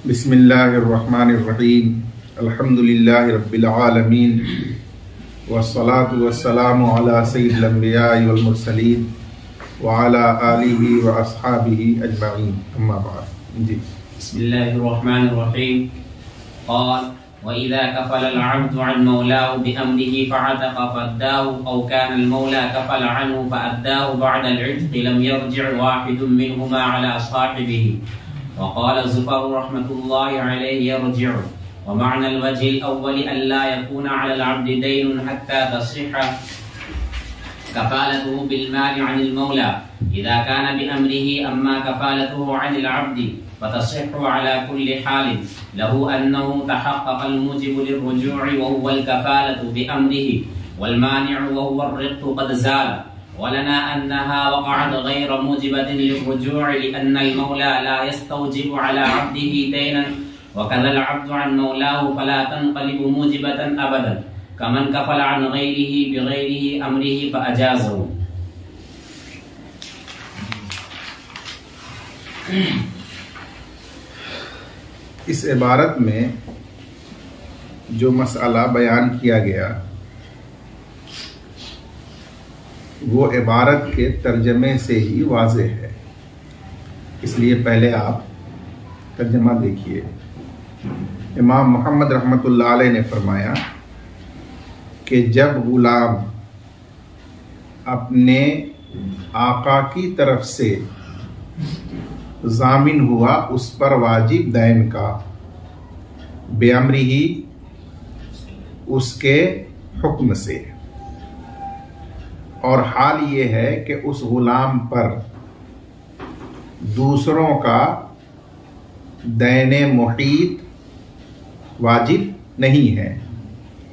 बिस्मिल्लाहिर्रहमानिर्रहीम अल्हम्दुलिल्लाहि रब्बिल आलमीन वस्सलातु वस्सलामु अला सय्यिदिल अंबिया'i वल मुरसलीन व अला आलिहि व अस्हाबिहि अजमईन अम्मा बाद। जी बिस्मिल्लाहिर्रहमानिर्रहीम। क़ाल व इज़ा कफ़ल अल-अब्दु अन मौलाहु बिअम्रिही फ़अतक़ फ़अद्दाहु औ कान अल-मौला कफ़ल अन्हु फ़अद्दाहु बअद अल-इत्क़ लम यरजिअ वाहिदुन मिनहुमा अला साहिबिही वक़ाल ज़ुफ़र रहमतुल्लाहि अलैहि यरजिअ व मअना अल-वजह अल-अव्वल अल्ला यकूना अला अल-अब्दि दैनुन हत्ता तसिह्ह कफ़ालतुहु बिल-माल अन अल-मौला इज़ा कान बिअम्रिही अम्मा कफ़ालतुहु अन अल-अब्दि फ़तसिह्हु अला कुल्लि हालिन लहु अन्नहु तहक़क़ अल-मूजिबु लिर-रुजू'i व हुवा अल-कफ़ालतु बिअम्रिही वल-मानि'ु व हुवा ar-रिक़्क़ु क़द ज़ाल वलना अन्नहा वक़अत गैर मूजिबतिन लिर-रुजू'i लिअन्ना अल-मौला ला यस्तौजिबु अला अब्दिही दैनन व कज़ा अल-अब्दु अन मौलाहु फला तनक़लिबु मूजिबतन अबदन कमन कफ़ल अन गैरिही बिगैरिही अम्रिही फ़अजाज़हु। इस इबारत में जो मसला बयान किया गया वो इबारत के तर्जमे से ही वाज़ेह है, इसलिए पहले आप तर्जमा देखिए। इमाम मोहम्मद रहमतुल्लाह अलैह ने फरमाया कि जब गुलाम अपने आका की तरफ से ज़ामिन हुआ उस पर वाजिब दैन का, बेअमरिही उसके हुक्म से, और हाल ये है कि उस गुलाम पर दूसरों का दैन मुहीत वाजिब नहीं है,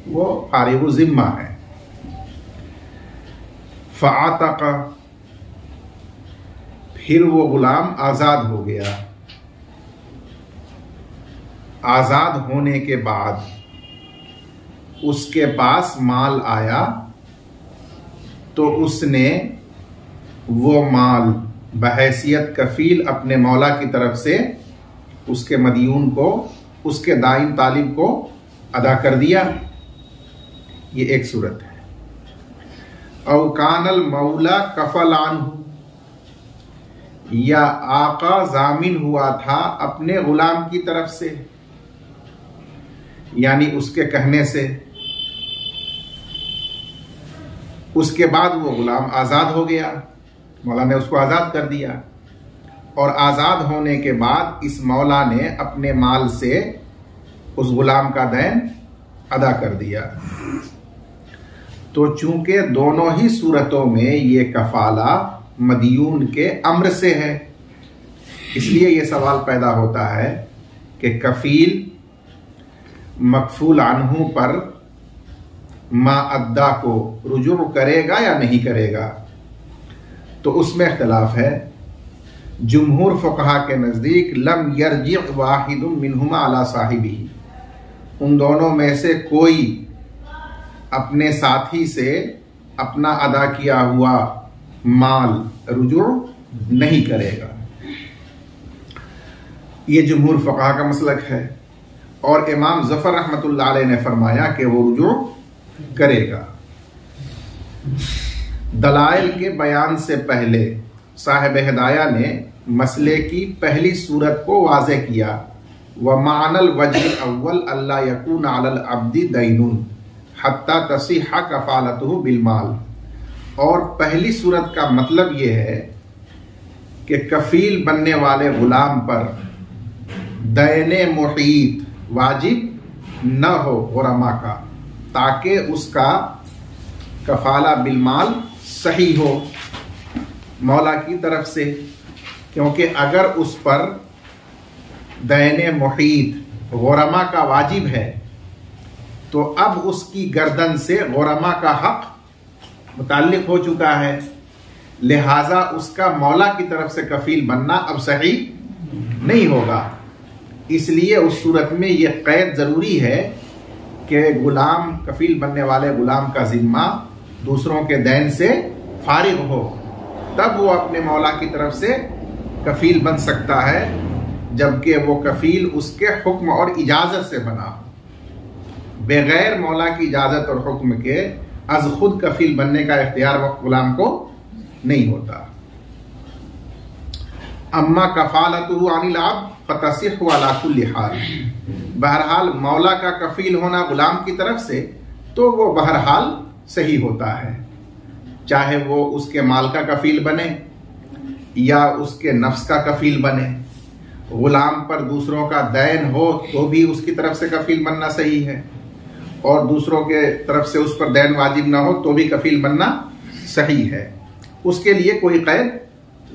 वो फारिग़ु ज़िम्मा है। फ़अतक़ फिर वो गुलाम आज़ाद हो गया। आज़ाद होने के बाद उसके पास माल आया तो उसने वो माल बहैसियत कफ़ील अपने मौला की तरफ से उसके मदयून को, उसके दाइन तालिब को अदा कर दिया। ये एक सूरत है। औ कानल मौला कफ़ल अन्हु, या आका ज़ामिन हुआ था अपने गुलाम की तरफ से, यानी उसके कहने से। उसके बाद वो गुलाम आज़ाद हो गया, मौला ने उसको आज़ाद कर दिया, और आज़ाद होने के बाद इस मौला ने अपने माल से उस गुलाम का दैन अदा कर दिया। तो चूंकि दोनों ही सूरतों में ये कफ़ाला मदयून के अम्र से है, इसलिए ये सवाल पैदा होता है कि कफ़ील मकफूल अन्हु पर मा अद्दा को रुजू करेगा या नहीं करेगा। तो उसमें इख्तलाफ है। जुमहूर फ़ुक़हा के नज़दीक लम यरजिअ वाहिदुम मिनहुमा अला साहिबिही, उन दोनों में से कोई अपने साथी से अपना अदा किया हुआ माल रुजू नहीं करेगा। ये जुमहूर फ़ुक़हा का मसलक है, और इमाम ज़फ़र रहमतुल्लाह अलैह ने फरमाया कि वो रुजू करेगा। दलाइल के बयान से पहले साहिब हिदाया ने मसले की पहली सूरत को वाज़ेह किया। व मानल वजह अव्वल अल्ला यकून अलल अब्दी दैनुन हत्ता तसिह्ह कफ़ालतुहु बिलमाल, और पहली सूरत का मतलब ये है कि कफ़ील बनने वाले गुलाम पर दैन मुहीत वाजिब न हो गुरमा का, ताकि उसका कफ़ाला बिलमाल सही हो मौला की तरफ से। क्योंकि अगर उस पर दैन मुहीत गुरमा का वाजिब है तो अब उसकी गर्दन से गुरमा का हक मुताल्लिक हो चुका है, लिहाजा उसका मौला की तरफ से कफ़ील बनना अब सही नहीं होगा। इसलिए उस सूरत में यह क़ैद ज़रूरी है कि गुलाम, कफ़ील बनने वाले गुलाम का ज़िम्मा दूसरों के दैन से फारिग हो, तब वो अपने मौला की तरफ से कफ़ील बन सकता है। जबकि वो कफील उसके हुक्म और इजाजत से बना हो। बगैर मौला की इजाजत और हुक्म के अज खुद कफील बनने का इख्तियार गुलाम को नहीं होता। अम्मा कफालतुहु अनिल अब्द फतसिहु अला कुल्ली हाल, बहरहाल मौला का कफील होना गुलाम की तरफ से तो वो बहरहाल सही होता है, चाहे वो उसके माल का कफील बने या उसके नफ्स का कफील बने। गुलाम पर दूसरों का दैन हो तो भी उसकी तरफ से कफील बनना सही है, और दूसरों के तरफ से उस पर दैन वाजिब ना हो तो भी कफील बनना सही है। उसके लिए कोई कैद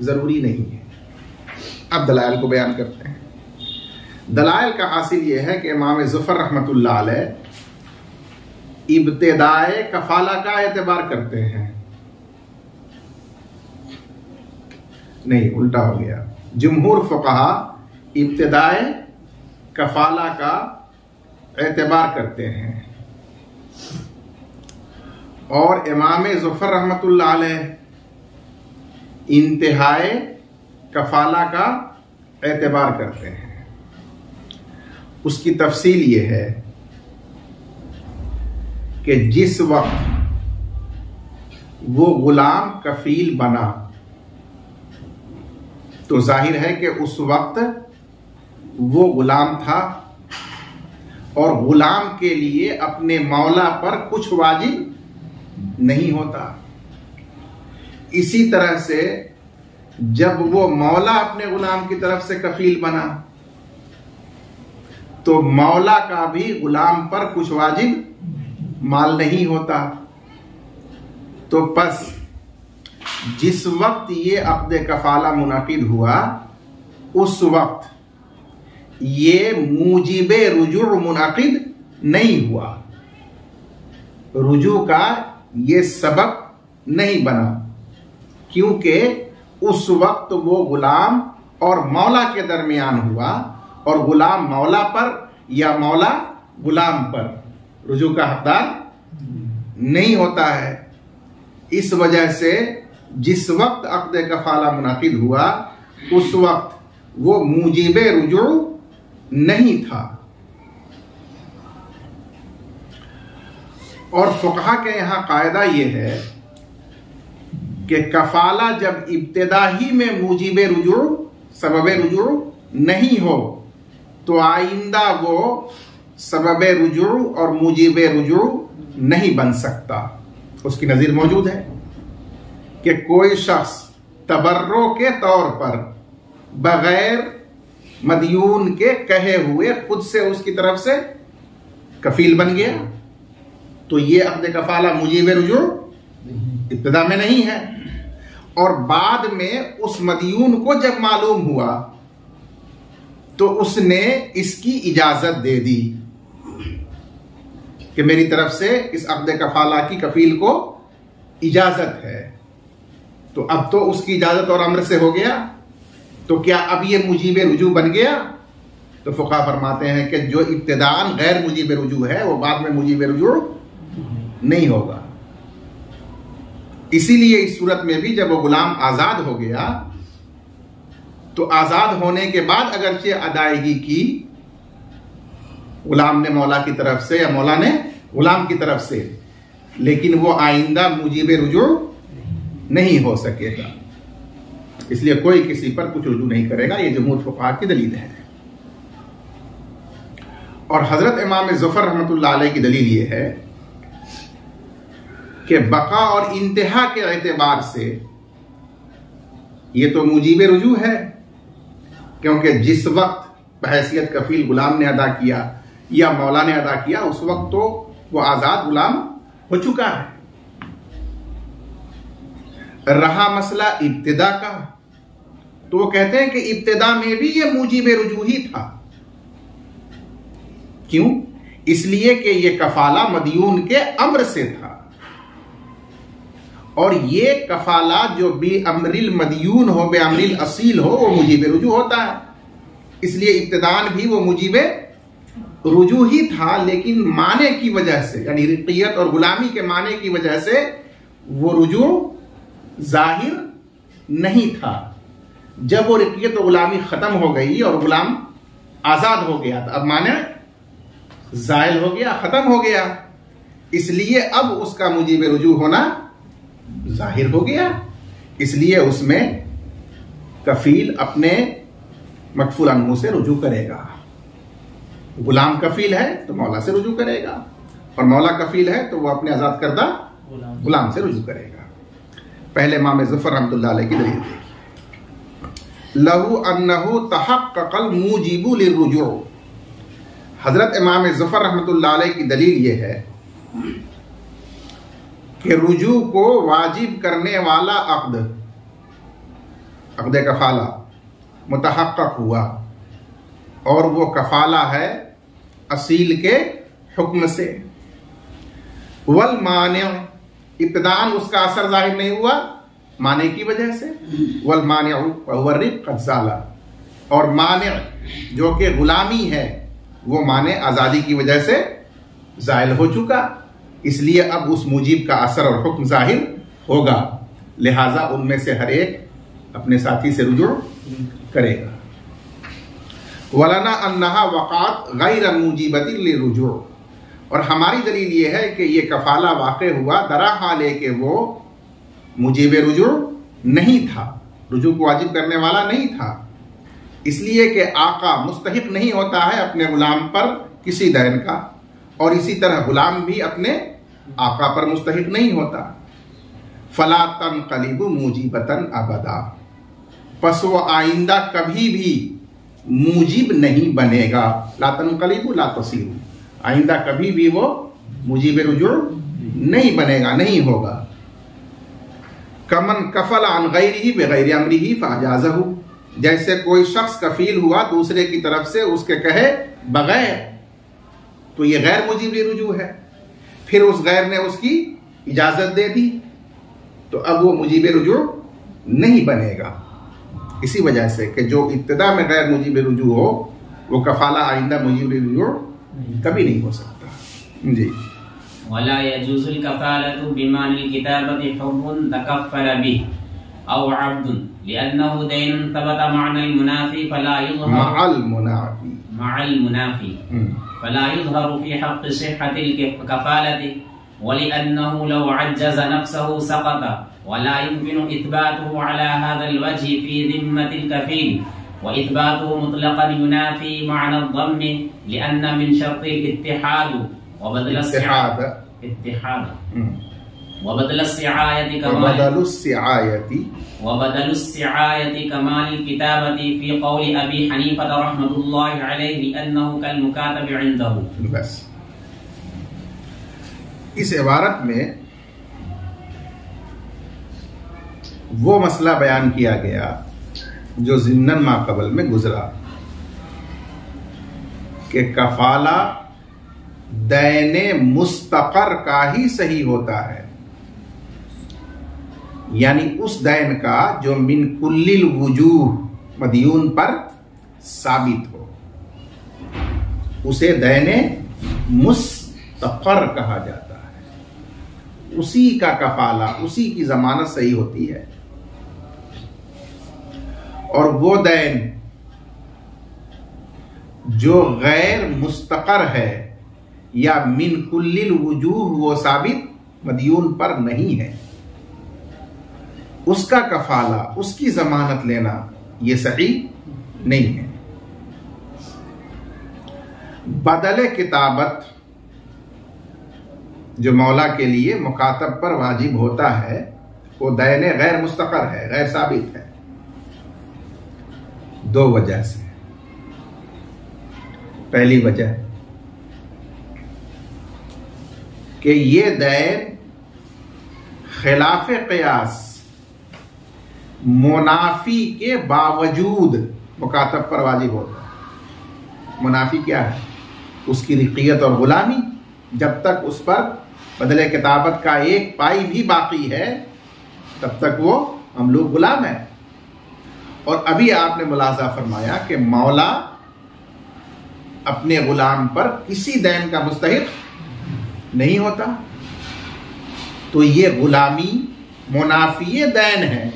जरूरी नहीं है। अब दलाइल को बयान करते हैं। दलाइल का हासिल यह है कि इमाम ज़ुफ़र रहमतुल्लाह अलैह इब्तिदाए कफाला का एतबार करते हैं। नहीं, उल्टा हो गया। जमहूर फ़ुक़हा इब्तिदाए कफाला का एतबार करते हैं और इमाम ज़ुफ़र रहमतुल्लाह अलैह इंतहाए कफाला का एतबार करते हैं। उसकी तफसील ये है कि जिस वक्त वो गुलाम कफील बना तो जाहिर है कि उस वक्त वो गुलाम था और गुलाम के लिए अपने मौला पर कुछ वाजिब नहीं होता। इसी तरह से जब वो मौला अपने गुलाम की तरफ से कफील बना तो मौला का भी गुलाम पर कुछ वाजिब माल नहीं होता। तो बस जिस वक्त ये अक़्द कफाला मुनाकिद हुआ उस वक्त ये मूजिबे रुजू मुनाकिद नहीं हुआ, रुजू का ये सबब नहीं बना, क्योंकि उस वक्त वो गुलाम और मौला के दरमियान हुआ और गुलाम मौला पर या मौला गुलाम पर रुजू का हकदार नहीं होता है। इस वजह से जिस वक्त अक़्द कफाला मुनाकिद हुआ उस वक्त वो मूजिबे रुजू नहीं था। और फुक़हा के यहां कायदा ये है कि कफाला जब इब्तिदा ही में मूजिबे रुजू सबबे रुजू नहीं हो तो आइंदा वो सबबे रुजू और मूजिबे रुजू नहीं बन सकता। उसकी नज़ीर मौजूद है कि कोई शख्स तबर्रो के तौर पर बगैर मदयून के कहे हुए खुद से उसकी तरफ से कफील बन गया तो ये अक़्द कफाला मूजिबे रुजू इब्तिदा में नहीं है, और बाद में उस मदयून को जब मालूम हुआ तो उसने इसकी इजाजत दे दी कि मेरी तरफ से इस अक़्द कफाला की कफील को इजाजत है। तो अब तो उसकी इजाजत और अम्र से हो गया, तो क्या अब ये मुजीबे रुजू बन गया? तो फुक़हा फरमाते हैं कि जो इब्तिदान गैर मुजीबे रुजू है वो बाद में मुजीबे रुजू नहीं होगा। इसीलिए इस सूरत में भी जब वो गुलाम आजाद हो गया तो आजाद होने के बाद अगरचे अदायगी की गुलाम ने मौला की तरफ से या मौला ने गुलाम की तरफ से, लेकिन वो आइंदा मुजीबे रुजू नहीं हो सकेगा। इसलिए कोई किसी पर कुछ रुजू नहीं करेगा। ये जमहूर फुक़हा की दलील है। और हजरत इमाम ज़ुफ़र रहमतुल्लाह अलैह की दलील ये है कि बका और इंतहा के एतबार से ये तो मुजीबे रुजू है, क्योंकि जिस वक्त बहैसियत कफील गुलाम ने अदा किया या मौला ने अदा किया उस वक्त तो वो आजाद गुलाम हो चुका है। रहा मसला इब्तिदा का, तो वो कहते हैं कि इब्तिदा में भी ये मुजीबे रुजू ही था। क्यों? इसलिए कि ये कफाला मदयून के अम्र से था और ये कफाला जो बे अमरिल मदयून हो, बे अमरिल असील हो, वो मुजीबे रुजू होता है। इसलिए इब्तिदान भी वो मुजीबे रुजू ही था, लेकिन माने की वजह से यानी रिक़ियत और गुलामी के माने की वजह से वो रुजू जाहिर नहीं था। जब वो रिकियत और गुलामी खत्म हो गई और गुलाम आजाद हो गया, अब माने जायल हो गया, खत्म हो गया, इसलिए अब उसका मुजीब रुजू होना जाहिर हो गया। इसलिए उसमें कफील अपने मकफूल अनहु से रुजू करेगा। गुलाम कफील है तो मौला से रुजू करेगा, और मौला कफील है तो वो अपने आजाद करदा गुलाम से रुजू करेगा। पहले इमाम ज़फ़र रहमतुल्लाह अलैह की दलील देखिए, लहू अन्नहु तहक्कल मूजिबु लिर्रुजू। हजरत इमाम ज़फ़र रहमतुल्लाह अलैह की दलील ये है कि रुजू को वाजिब करने वाला अक़्द कफाला मुतहक्कक हुआ, और वो कफाला है असील के हुक्म से। वल माने, इब्तिदान उसका असर जाहिर नहीं हुआ माने की वजह से। वल माने क़ज़ाला, और माने जो कि गुलामी है वो माने आज़ादी की वजह से ज़ाइल हो चुका, इसलिए अब उस मुजीब का असर और हुक्म जाहिर होगा। लिहाजा उनमें से हर एक अपने साथी से रुजू करेगा। वलना अन्नहा वक़ात गैर मुजीबतिन लिरुजू, और हमारी दलील ये है कि ये कफाला वाक़े हुआ दरा हाले के वो मुजीब रुजू नहीं था, रुजू को वाजिब करने वाला नहीं था, इसलिए कि आका मुस्तहिक नहीं होता है अपने गुलाम पर किसी दैन का, और इसी तरह गुलाम भी अपने आका पर मुस्तहिक नहीं होता। फला तनक़लिबु मूजिबतन अबदा, पस वो आइंदा कभी भी मूजिब नहीं बनेगा। ला तनक़लिबु ला तसीरु, आइंदा कभी भी वो मुजीब रुजू नहीं बनेगा, नहीं होगा। कमन कफल अन गैरिही बिगैरि अमरिही फ़अजाज़हु, जैसे कोई शख्स कफील हुआ दूसरे की तरफ से उसके कहे बगैर, तो ये गैर मुजीब रुजू है, फिर उस गैर ने उसकी इजाजत दे दी, तो अब वो मुजीब रुजू नहीं बनेगा। इसी वजह से कि जो इब्तिदा में गैर मुजीब रुजू हो वो कफाला आइंदा मुजीब रुजू कभी नहीं हो सकता। जी। वला यजूजुल कफालतु बिमानिल किताबति हुर्रुन तकफ़ल बिही औ अब्दुन लिअन्नहु दैनुन तबता मअल मुनाफी फला युज़हरु फी हक़्क़ि सिह्हतिल कफ़ालति वलिअन्नहु लौ अज्जज़ नफ़्सहु सक़त वला युमकिनु इथबातुहु अला हाज़ल वज्हि फी ज़िम्मतिल कफ़ील व इथबातुहु मुतलक़न युनाफ़ी मअना अद-दम्म लिअन्न मिन शर्तिल इत्तिहाद व बदलुस्सिआयति कमालिल किताबति फी क़ौलि अबी हनीफ़ा रहमतुल्लाहि अलैहि लिअन्नहु कल मुकातब इंदहु। बस इस इबारत में वो मसला बयान किया गया जो ज़िम्नन मा क़बल में गुजरा कि कफाला दैने मुस्तक़र का ही सही होता है, यानी उस दैन का जो मिन कुल्लिल वुजूह मदयून पर साबित हो, उसे दैने मुस्तक़र कहा जाता है। उसी का कफाला, उसी की जमानत सही होती है। और वो दैन जो गैर मुस्तक़र है या मिन कुल्लिल वुजूह वो साबित मदयून पर नहीं है, उसका कफाला, उसकी जमानत लेना ये सही नहीं है। बदले किताबत जो मौला के लिए मुकातब पर वाजिब होता है वो दैन गैर मुस्तक़र है, गैर साबित है, दो वजह से। पहली वजह कि ये दैन खिलाफ क़ियास मुनाफी के बावजूद मुकातब पर वाजिब होता है। मुनाफी क्या है? उसकी रिक़ियत और गुलामी। जब तक उस पर बदले किताबत का एक पाई भी बाकी है तब तक वो ममलूक गुलाम है। और अभी आपने मुलाज़ा फरमाया कि मौला अपने गुलाम पर किसी दैन का मुस्तहिक नहीं होता, तो ये गुलामी मुनाफी दैन है।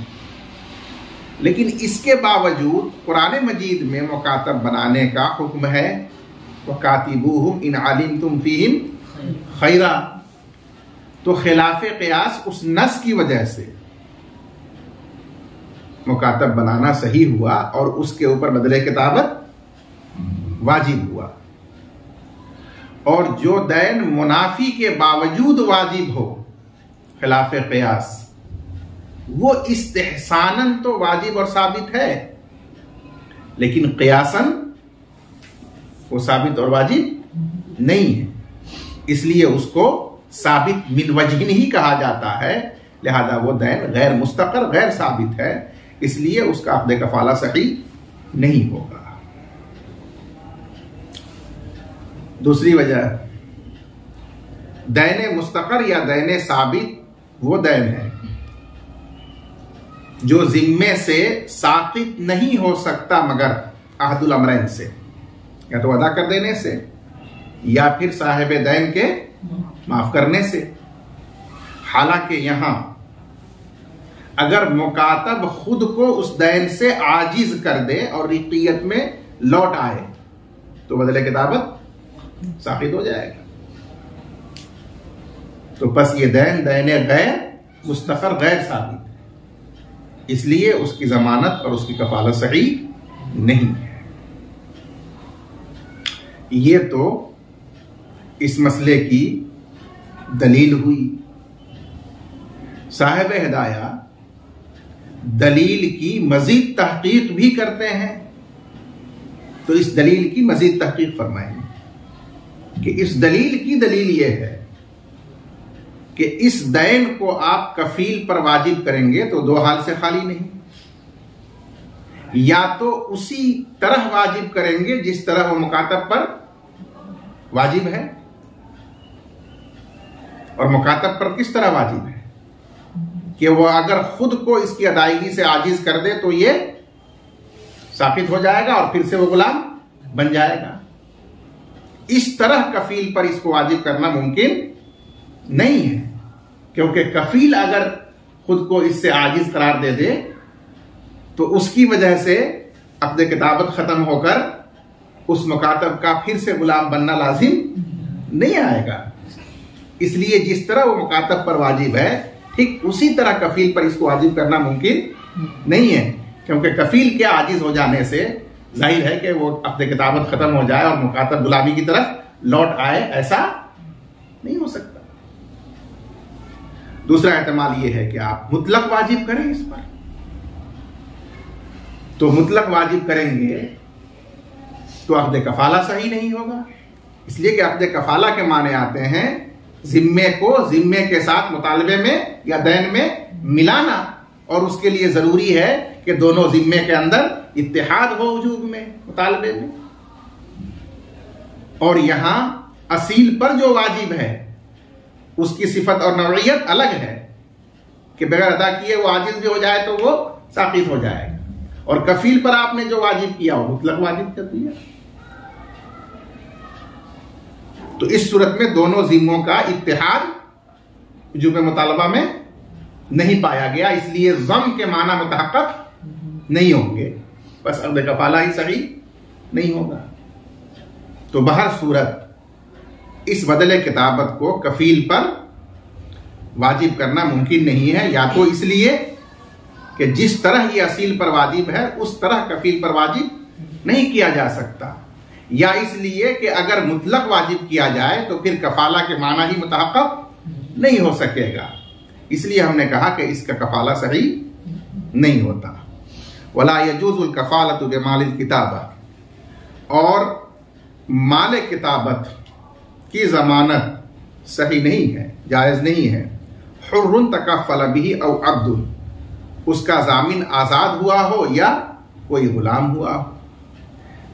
लेकिन इसके बावजूद कुरान मजीद में मुकातब बनाने का हुक्म है, वकातिबूहुम इन अलिमतुम फीहिम खैरा। तो खिलाफ क़ियास उस नस की वजह से मुकातब बनाना सही हुआ और उसके ऊपर बदले किताबत वाजिब हुआ। और जो दैन मुनाफी के बावजूद वाजिब हो खिलाफ क़ियास, वो इस्तिहसानन तो वाजिब और साबित है, लेकिन क़ियासन वो साबित और वाजिब नहीं है, इसलिए उसको साबित मिन वजहिन ही कहा जाता है। लिहाजा वो दैन गैर मुस्तकर गैर साबित है, इसलिए उसका अक़्द कफ़ाला सही नहीं होगा। दूसरी वजह, दैन मुस्तकर या दैन साबित वो दैन है जो जिम्मे से साकित नहीं हो सकता मगर अहदुल अमरैन से, या तो अदा कर देने से या फिर साहिब दैन के माफ करने से। हालांकि यहां अगर मुकातब खुद को उस दैन से आजिज कर दे और रिक़ियत में लौट आए तो बदले किताबत साबित हो जाएगा। तो बस ये दैन गैर मुस्तकर गैर साबित, इसलिए उसकी जमानत और उसकी कफालत सही नहीं है। ये तो इस मसले की दलील हुई। साहिब हिदाया दलील की मजीद तहकीक भी करते हैं, तो इस दलील की मजीद तहकीक फरमाएंगे कि इस दलील की दलील यह है कि इस दैन को आप कफील पर वाजिब करेंगे तो दो हाल से खाली नहीं, या तो उसी तरह वाजिब करेंगे जिस तरह वो मुकातब पर वाजिब है। और मुकातब पर किस तरह वाजिब है कि वो अगर खुद को इसकी अदायगी से आजिज कर दे तो ये साबित हो जाएगा और फिर से वो गुलाम बन जाएगा। इस तरह कफील पर इसको वाजिब करना मुमकिन नहीं है, क्योंकि कफील अगर खुद को इससे आजिज करार दे दे तो उसकी वजह से अक़्द किताबत खत्म होकर उस मुकातब का फिर से गुलाम बनना लाजिम नहीं आएगा। इसलिए जिस तरह वो मुकातब पर वाजिब है, ठीक उसी तरह कफील पर इसको वाजिब करना मुमकिन नहीं है, क्योंकि कफील के आजिज हो जाने से जाहिर है कि वो अक़्द किताबत खत्म हो जाए और मुकातब गुलामी की तरफ लौट आए, ऐसा नहीं हो सकता। दूसरा एहतमाल यह है कि आप मुतलक वाजिब करें इस पर, तो मुतलक वाजिब करेंगे तो अक़्द कफ़ाला सही नहीं होगा, इसलिए कि अक़्द कफ़ाला के माने आते हैं जिम्मे को जिम्मे के साथ मुतालबे में या दैन में मिलाना, और उसके लिए जरूरी है कि दोनों जिम्मे के अंदर इत्तेहाद हो वजूब में मुतालबे में। और यहां असील पर जो वाजिब है उसकी सिफत और नौइयत अलग है कि बगैर अदा किए वो आजिज भी हो जाए तो वो साकित हो जाएगा, और कफील पर आपने जो वाजिब किया वो मुतलक वाजिब कर दिया। तो इस सूरत में दोनों जिम्मों का इत्तेहाद वजूब मुतालबा में नहीं पाया गया, इसलिए ज़म के माना मुतहक्कक नहीं होंगे, बस अक़्द कफ़ाला ही सही नहीं होगा। तो बहर सूरत इस बदले किताबत को कफील पर वाजिब करना मुमकिन नहीं है, या तो इसलिए कि जिस तरह ये असील पर वाजिब है उस तरह कफील पर वाजिब नहीं किया जा सकता, या इसलिए कि अगर मुतलक वाजिब किया जाए तो फिर कफाला के माना ही मुतहक्कक नहीं हो सकेगा, इसलिए हमने कहा कि इसका कफाला सही नहीं होता। वला यजूज़ुल कफ़ालतु बिमालिल किताबा, और माल किताबत की जमानत सही नहीं है, जायज नहीं है। हुर्रुन तकफ़ल बिही औ अब्दुन, उसका जामिन आजाद हुआ हो या कोई गुलाम हुआ हो।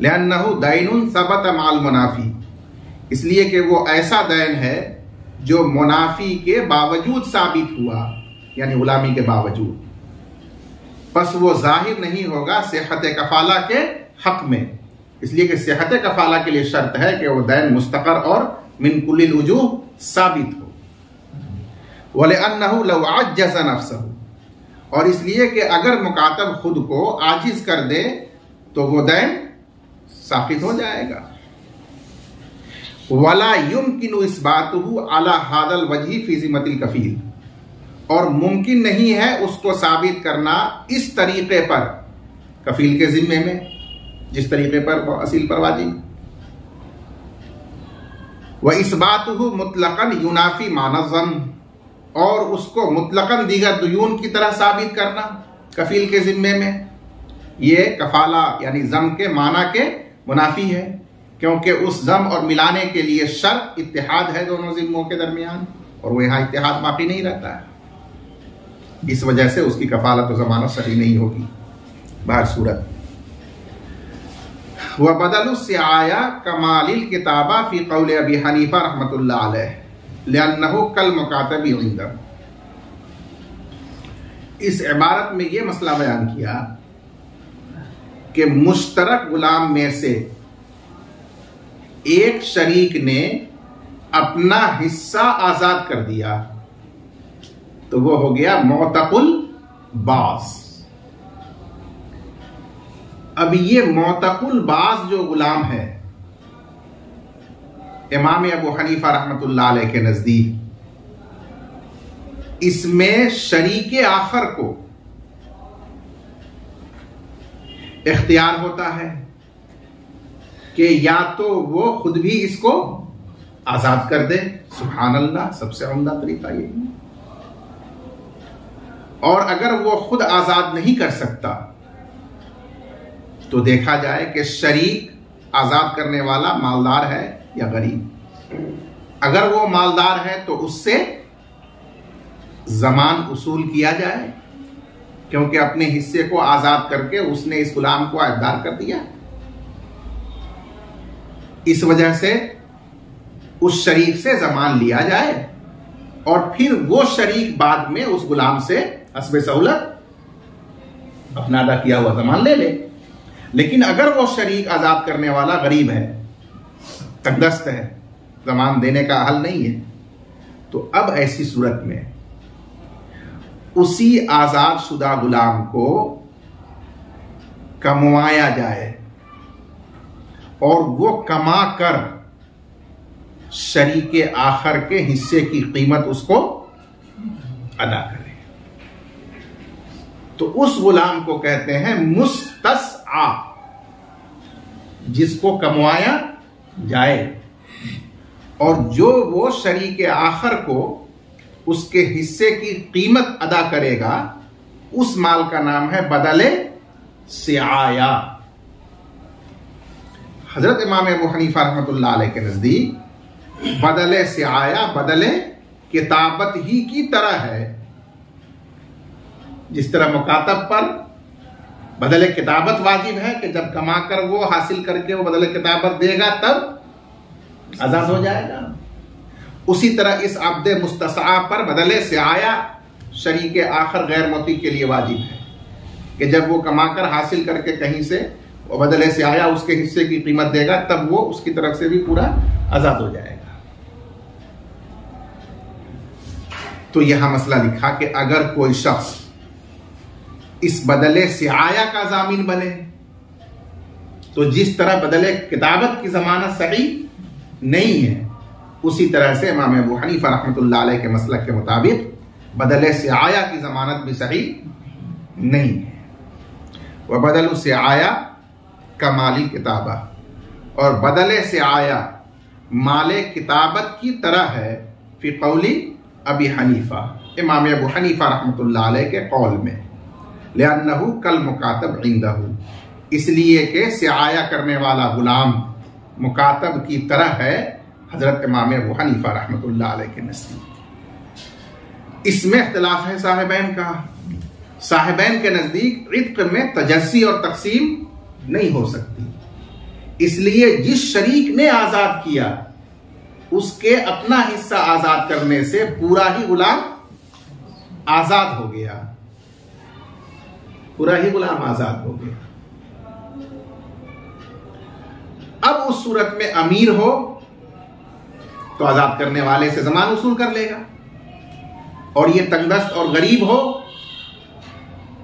लिअन्नहु दैनुन सबत माल मुनाफी, इसलिए कि वो ऐसा दैन है जो मुनाफी के बावजूद साबित हुआ, यानी गुलामी के बावजूद, बस वो जाहिर नहीं होगा सेहत कफ़ाला के हक में, इसलिए कि सेहत कफ़ाला के लिए शर्त है कि वो दैन मुस्तकर और मिन कुल्लिल वजूह साबित हो। वलिअन्नहु लौ अज्जज़ नफ्सहु, और इसलिए कि अगर मुकातब खुद को आजिज कर दे तो वो दैन साकित हो जाएगा। वला युमकिनु इस्बातुहु अला हादल वजही फी जिम्मतिल कफील, और मुमकिन नहीं है उसको साबित करना इस तरीके पर कफील के जिम्मे में, जिस तरीके पर असील पर वाजिब। व इस्बातुहु मुतलकन युनाफी माना ज़म, और उसको मुतलकन दीगर दुयून की तरह साबित करना कफील के जिम्मे में, ये कफाला यानी जम के माना के मुनाफी है, क्योंकि उस जम और मिलाने के लिए शर्त इत्तिहाद है दोनों जिम्मों के दरमियान, और वो यहाँ इत्तिहाद बाकी नहीं रहता है। इस वजह से उसकी कफालत और जमानत सही नहीं होगी। बाहर सूरत व बदलु सिआया कमालिल किताबा फी कौल अबी हनीफा रहमतुल्लाह अलैह लिअन्नहु कल मुकातबी इंदहु। इस इबारत में यह मसला बयान किया कि मुश्तरक गुलाम में से एक शरीक ने अपना हिस्सा आजाद कर दिया तो वो हो गया मोतकुल बास। अब ये मोतकुल बास जो गुलाम है, इमाम अबू हनीफा रहमतुल्लाह अलैह के नजदीक इसमें शरीके आखर को इख्तियार होता है कि या तो वो खुद भी इसको आजाद कर दे, सुभान अल्लाह, सबसे उम्दा तरीका यही है। और अगर वो खुद आजाद नहीं कर सकता तो देखा जाए कि शरीक आजाद करने वाला मालदार है या गरीब। अगर वो मालदार है तो उससे जमान उसूल किया जाए, क्योंकि अपने हिस्से को आजाद करके उसने इस गुलाम को अहदेदार कर दिया। इस वजह से उस शरीक से जमान लिया जाए और फिर वो शरीक बाद में उस गुलाम से हस्बे सहूलत अपना अदा किया हुआ जमान ले ले। लेकिन अगर वो शरीक आजाद करने वाला गरीब है, तंगदस्त है, जमान देने का हल नहीं है, तो अब ऐसी सूरत में उसी आजाद शुदा गुलाम को कमवाया जाए और वो कमा कर शरीके आखर के हिस्से की कीमत उसको अदा करे, तो उस गुलाम को कहते हैं मुस्तसआ, जिसको कमवाया जाए। और जो वो शरीके आखर को उसके हिस्से की कीमत अदा करेगा, उस माल का नाम है बदले सिआया। हजरत इमाम अबू हनीफा रहमतुल्लाह अलैह के नजदीक बदले सिआया बदले किताबत ही की तरह है। जिस तरह मुकातब पर बदले किताबत वाजिब है कि जब कमाकर वो हासिल करके वो बदले किताबत देगा तब आजाद हो जाएगा, उसी तरह इस अब्दे मुस्तसआ पर बदले सिआया शरीके आखिर गैर मोती के लिए वाजिब है कि जब वो कमाकर हासिल करके कहीं से वो बदले सिआया उसके हिस्से की कीमत देगा तब वो उसकी तरफ से भी पूरा आजाद हो जाएगा। तो यहां मसला लिखा कि अगर कोई शख्स इस बदले सिआया का जामिन बने तो जिस तरह बदले किताबत की जमानत सही नहीं है, उसी तरह से इमाम अबू हनीफा रहमतुल्लाह अलैह के मसलक के मुताबिक बदले सिआया की जमानत भी सही नहीं है। वह बदलु सिआया का माली किताबा, और बदले सिआया माले किताबत की तरह है फी कौली अबी हनीफा, इमाम अबू हनीफा रहमतुल्लाह अलैह के कौल में, लिअन्नहु कल मुकातब इंदहु, इसलिए कि सिआया करने वाला गुलाम मुकातब की तरह है हजरत इमाम अबू हनीफा रहमतुल्लाह अलैह के नज़दीक। इसमें इख्तिलाफ है साहिबैन का। साहिबैन के नज़दीक इत्क में तजस्सी और तकसीम नहीं हो सकती, इसलिए जिस शरीक ने आजाद किया उसके अपना हिस्सा आजाद करने से पूरा ही गुलाम आजाद हो गया, पूरा ही गुलाम आजाद हो गया। अब उस सूरत में अमीर हो तो आजाद करने वाले से जमान वसूल कर लेगा, और ये तंगदस्त और गरीब हो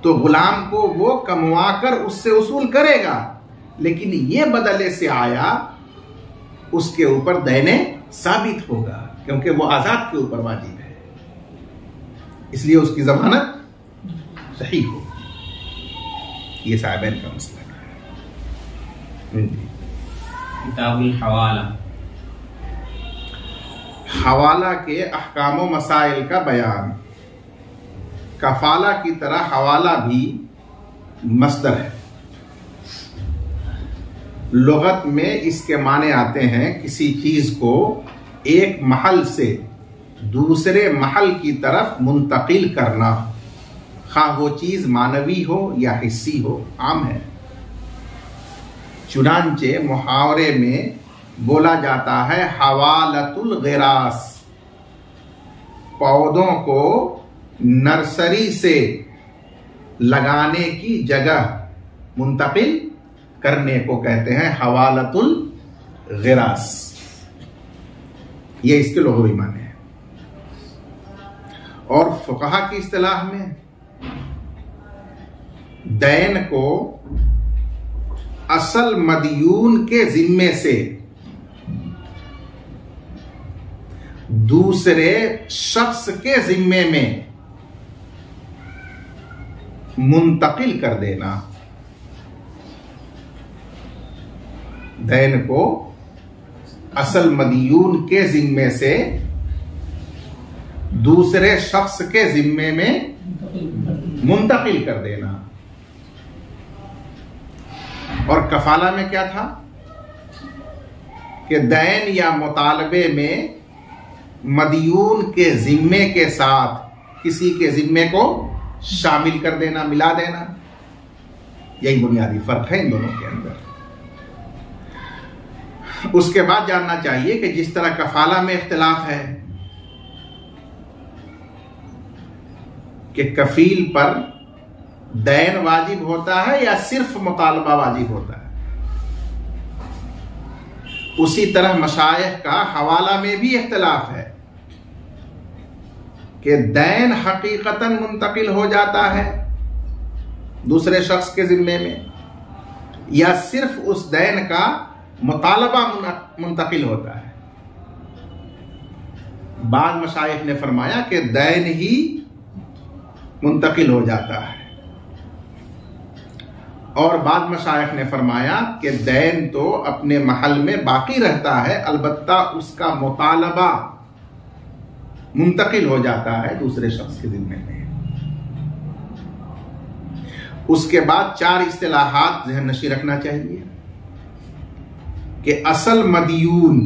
तो गुलाम को वो कमवा कर उससे वसूल करेगा, लेकिन ये बदले से आया, उसके ऊपर दैने साबित होगा, क्योंकि वो आजाद के ऊपर वाजिब है, इसलिए उसकी जमानत सही हो। ये साहिबैन का मसला है। किताबुल हवाला, हवाला के अहकाम व मसाइल का बयान। कफाला की तरह हवाला भी मस्दर है। लुगत में इसके माने आते हैं किसी चीज को एक महल से दूसरे महल की तरफ मुंतकिल करना, खा वो चीज मानवी हो या हिस्सी हो, आम है। चुनांचे मुहावरे में बोला जाता है हवालतुल गिरास, पौधों को नर्सरी से लगाने की जगह मुंतकिल करने को कहते हैं हवालतुल गिरास। ये इसके लुग़वी माने हैं। और फुक़हा की इस्तिलाह में दैन को असल मदयून के जिम्मे से दूसरे शख्स के जिम्मे में मुंतकिल कर देना। दैन को असल मदयून के जिम्मे से दूसरे शख्स के जिम्मे में मुंतकिल कर देना। और कफाला में क्या था कि दैन या मुतालबे में मदयून के जिम्मे के साथ किसी के जिम्मे को शामिल कर देना, मिला देना। यही बुनियादी फर्क है इन दोनों के अंदर। उसके बाद जानना चाहिए कि जिस तरह कफाला में इख्तिलाफ है कि कफील पर दैन वाजिब होता है या सिर्फ मुतालबा वाजिब होता है, उसी तरह मशाइख का हवाला में भी इख्तिलाफ है कि दैन हकीकतन मुंतकिल हो जाता है दूसरे शख्स के जिम्मे में या सिर्फ उस दैन का मुतालबा मुंतकिल होता है। बाद मशाइख ने फरमाया कि दैन ही मुंतकिल हो जाता है, और बाद मशाइख ने फरमाया कि दैन तो अपने महल में बाकी रहता है, अलबत्ता उसका मुतालबा मुंतकिल हो जाता है दूसरे शख्स के जिम्मे में। उसके बाद चार इस्तिलाहात ज़हन नशी रखना चाहिए कि असल मदयून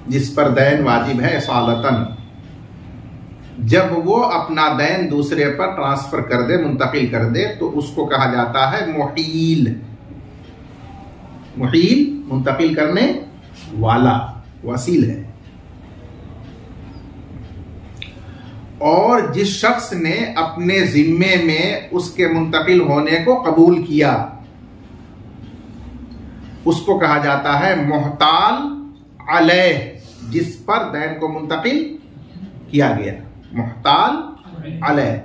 जिस पर दैन वाजिब है सालतन, जब वो अपना दैन दूसरे पर ट्रांसफर कर दे, मुंतकिल कर दे, तो उसको कहा जाता है मुहील। मुहील मुंतकिल करने वाला, वसील है। और जिस शख्स ने अपने जिम्मे में उसके मुंतकिल होने को कबूल किया उसको कहा जाता है मुहताल अलैह, जिस पर दैन को मुंतकिल किया गया, मुहताल अलैह।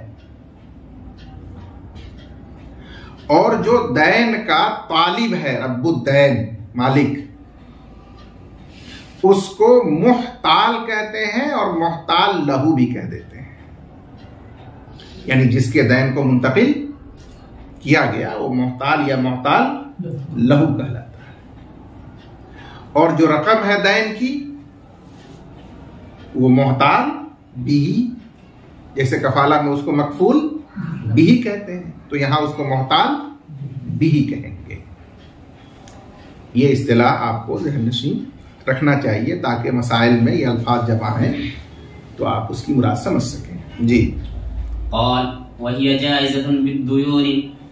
और जो दैन का तालिब है, रब्बुद्दैन, मालिक, उसको मुहताल कहते हैं और मुहताल लहू भी कह देते हैं। यानी जिसके दैन को मुंतकिल किया गया वो मुहताल या मुहताल लहू कहलाता है। और जो रकम है दैन की वो मुहताल बिही, जैसे कफाला में उसको मकफूल बिही कहते हैं, तो यहां उसको मुहताल बिही कहेंगे। ये इस्तिलाह आपको ज़हन नशीं रखना चाहिए ताकि मसाइल में ये अल्फाज जब आए तो आप उसकी मुराद समझ सकें। जी। क़ाल वहिय जाइज़तुन बिद्दुयून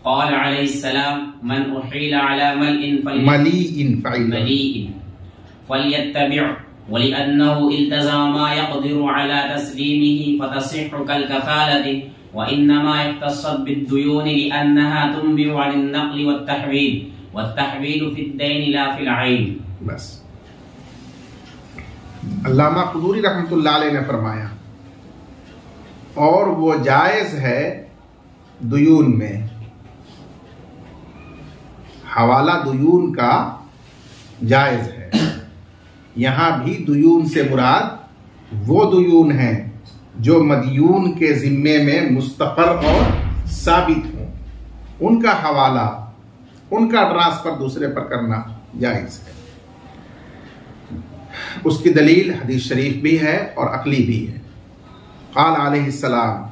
क़ाल अलैहिस्सलाम मन उहीला अला मलीइन फल्यत्तबि' वलिअन्नहु इल्तज़मा मा यक़दिरु अला तस्लीमिही फतसिह्हु कल कफ़ालति व इन्नमा यख्तस्सत बिद्दुयून लिअन्नहा तुंबिउ अनिन नक़्ल वत्तहवील फ़िद्दैन ला फ़िल ऐन। बस अल्लामा क़ुदूरी रहमतुल्लाह अलैह ने फरमाया, और वो जायज़ है दुयून में, हवाला दुयून का जायज है। यहां भी दुयून से मुराद वो दुयून है जो मदयून के जिम्मे में मुस्तकर और साबित हो, उनका हवाला, उनका ट्रांसफर दूसरे पर करना जायज है। उसकी दलील हदीस शरीफ भी है और अकली भी है। क़ाल अलैहिस्सलाम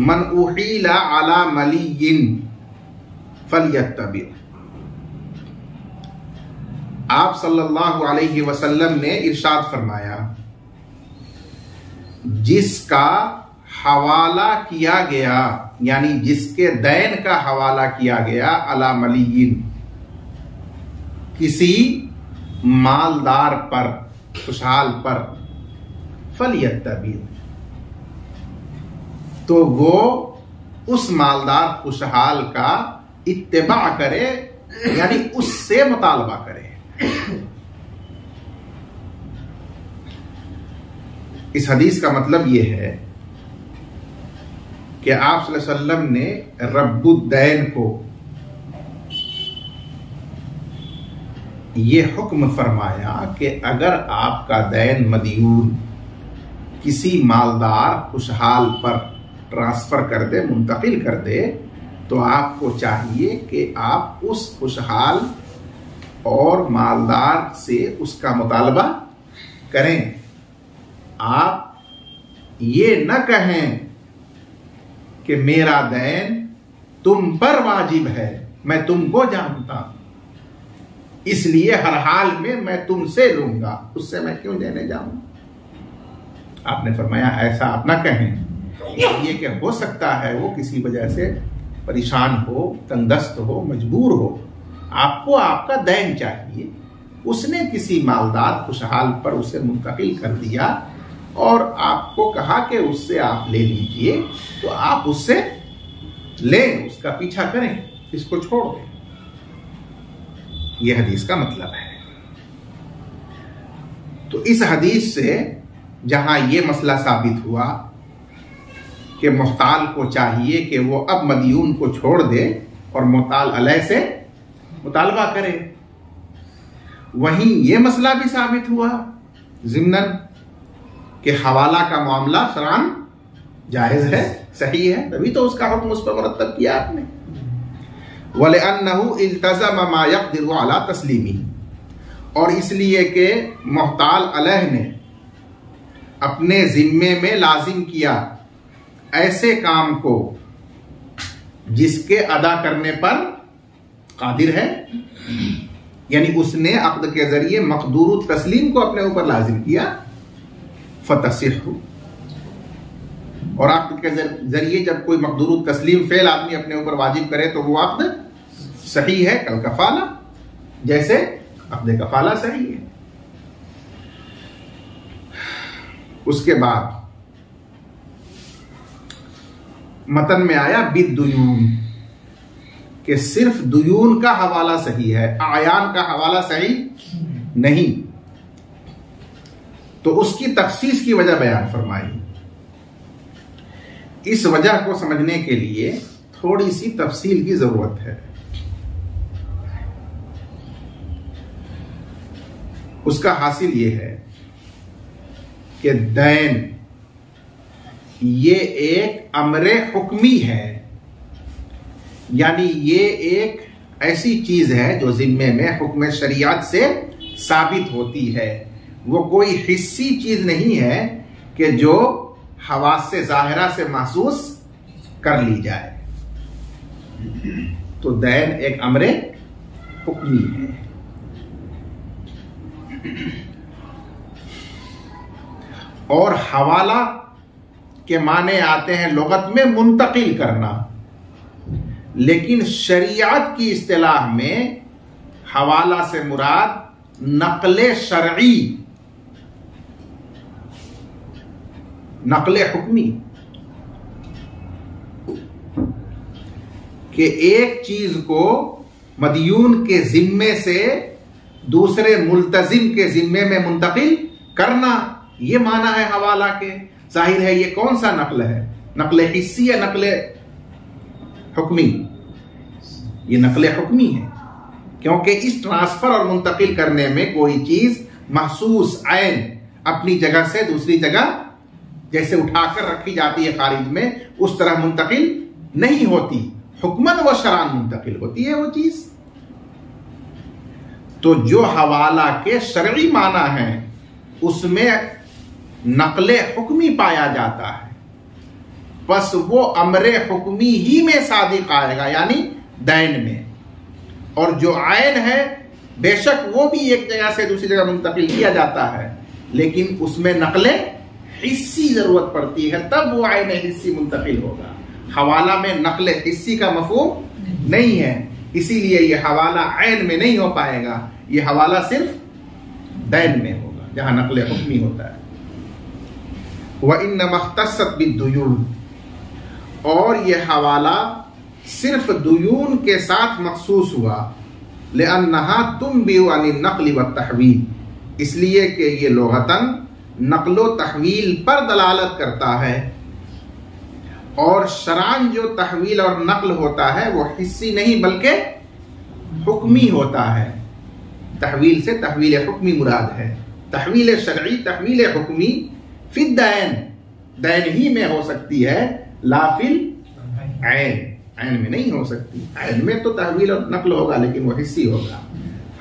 मन उहीला अला मलियिन फलयत्तबि। आप सल्लल्लाहु अलैहि वसल्लम ने इरशाद फरमाया, जिसका हवाला किया गया, यानी जिसके दैन का हवाला किया गया, अला मलियिन, किसी मालदार पर, खुशहाल पर, फलयत्तबि, तो वो उस मालदार खुशहाल का इत्तिबा करे, यानी उससे मुतालबा करे। इस हदीस का मतलब यह है कि आप सल्लल्लाहु अलैहि वसल्लम ने रब्बुद्दैन को यह हुक्म फरमाया कि अगर आपका दैन मदयून किसी मालदार खुशहाल पर ट्रांसफर कर दे, मुंतकिल कर दे, तो आपको चाहिए कि आप उस खुशहाल और मालदार से उसका मुतालबा करें। आप ये न कहें कि मेरा दैन तुम पर वाजिब है, मैं तुमको जानता हूं, इसलिए हर हाल में मैं तुमसे लूंगा, उससे मैं क्यों देने जाऊं। आपने फरमाया ऐसा आप ना कहें, इसलिए कि हो सकता है वो किसी वजह से परेशान हो, तंगदस्त हो, मजबूर हो, आपको आपका दैन चाहिए, उसने किसी मालदार खुशहाल पर उसे मुंतकिल कर दिया और आपको कहा कि उससे आप ले लीजिए, तो आप उससे लें, उसका पीछा करें, इसको छोड़ दें। यह हदीस का मतलब है। तो इस हदीस से जहां यह मसला साबित हुआ कि मुहताल को चाहिए कि वो अब मदयून को छोड़ दे और मुहताल अलैह से मुतालबा करे, वहीं यह मसला भी साबित हुआ ज़िम्नन कि हवाला का मामला शरअन जायज है, सही है, तभी तो उसका हुक्म उस पर मुरत्तब किया आपने। वलिअन्नहु इल्तज़म मा यक़दिरु अला तस्लीमी, और इसलिए कि मुहताल अलैह ने अपने जिम्मे में लाजिम किया ऐसे काम को जिसके अदा करने पर कादिर है, यानी उसने अक़्द के जरिए मक़दूर तस्लीम को अपने ऊपर लाजिम किया, फतसिहु, और अक़्द के जरिए जब कोई मक़दूर तस्लीम फेल आदमी अपने ऊपर वाजिब करे तो वो अक़्द सही है, कल कफाला, जैसे अक़्द कफाला सही है। उसके बाद मतन में आया बिद्दुयून, कि सिर्फ दुयून का हवाला सही है, आयान का हवाला सही नहीं। तो उसकी तखसीस की वजह बयान फरमाई। इस वजह को समझने के लिए थोड़ी सी तफसील की जरूरत है। उसका हासिल यह है कि दैन ये एक अमरे हुक्मी है, यानी ये एक ऐसी चीज है जो जिम्मे में हुक्म शरीयत से साबित होती है। वो कोई हिस्सी चीज नहीं है कि जो हवास से ज़ाहिरा से महसूस कर ली जाए। तो दैन एक अमरे हुक्मी है। और हवाला के माने आते हैं लुगत में मुंतकिल करना, लेकिन शरीयत की इस्तिलाह में हवाला से मुराद नक़ले शरई, नक़ले हुक्मी, कि एक चीज को मदयून के जिम्मे से दूसरे मुल्तजिम के जिम्मे में मुंतकिल करना, ये माना है हवाला के। जाहिर है ये कौन सा नकल है, नकल हिस्सी या नकल हुक्मी, ये नकल हुक्मी है, क्योंकि इस ट्रांसफर और मुंतकिल करने में कोई चीज महसूस ऐन अपनी जगह से दूसरी जगह जैसे उठाकर रखी जाती है खारिज में, उस तरह मुंतकिल नहीं होती, हुक्मन व शरान मुंतकिल होती है वो चीज। तो जो हवाला के शरई माना है उसमें नकले हुक्मी पाया जाता है, बस वो अमरे हुक्मी ही में सादिक आएगा, यानी दैन में। और जो आयन है बेशक वो भी एक जगह से दूसरी जगह मुंतकिल किया जाता है, लेकिन उसमें नकले हिस्सी जरूरत पड़ती है, तब वो आयन हिस्सी मुंतकिल होगा। हवाला में नकले हिस्सी का मफहूम नहीं है, इसीलिए ये हवाला आयन में नहीं हो पाएगा, ये हवाला सिर्फ दैन में होगा जहां नकले हुक्मी होता है। वह इन मख्तसत बिद्दुयून, और ये हवाला सिर्फ दुयून के साथ मखसूस हुआ, लिअन्नहा तुंबिउ अनिन नक़्ल व तहवील, इसलिए कि ये लुग़तन नक़्ल व तहवील पर दलालत करता है, और शरान जो तहवील और नक़्ल होता है वो हिस्सी नहीं बल्कि हुक्मी होता है। तहवील से तहवील हुक्मी मुराद है, तहवील शरई तहवील हुक्मी फिद दैन, दैन ही में हो सकती है, लाफिल ऐन, ऐन में नहीं हो सकती। ऐन में तो तहवील और नक़्ल होगा लेकिन वो हिस्सी होगा,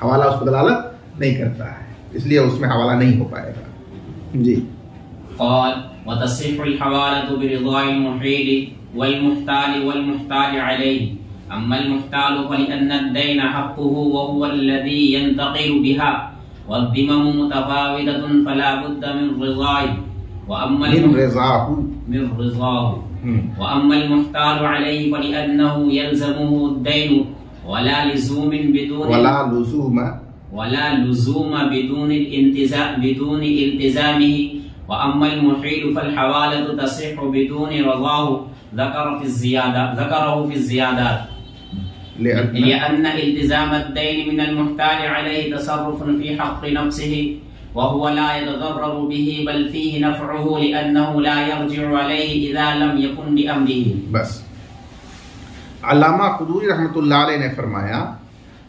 हवाला उस पर दलालत नहीं करता है, इसलिए उसमें हवाला नहीं हो पाएगा। जी वतसिहुल हवालतु बिरिज़ाइल मुहील वल मुहताल वल मुहताल अलैहि, अम्मल मुहताल फलिअन्न अद-दैन हक़्क़ुहु व हुवा अल्लज़ी यंतक़िलु बिहा वद्दिममु मुतफ़ाविदतुन फला बुद्द मिन रिज़ाइहि व अम्मल मुहताल अलैहि फलिअन्नहु यल्ज़मुहु अद-दैन वला लुज़ूम बिदून इल्तिज़ामिही व अम्मल मुहील फल-हवालतु तसिहु बिदून रज़ाहु ज़करहु फी ज़ियादात लिअन्न इल्तिज़ाम अद-दैन मिन अल-मुहताल अलैहि तसर्रुफ़ुन फी हक़्क़ि नफ़्सिही व हुवा ला यतज़र्ररु बिही बल फ़ीहि नफ़्उहु लिअन्नहु ला यरजिउ अलैहि इज़ा लम यकुन बिअम्रिही। बस अल्लामा क़ुदूरी रहमतुल्लाह अलैह ने फरमाया,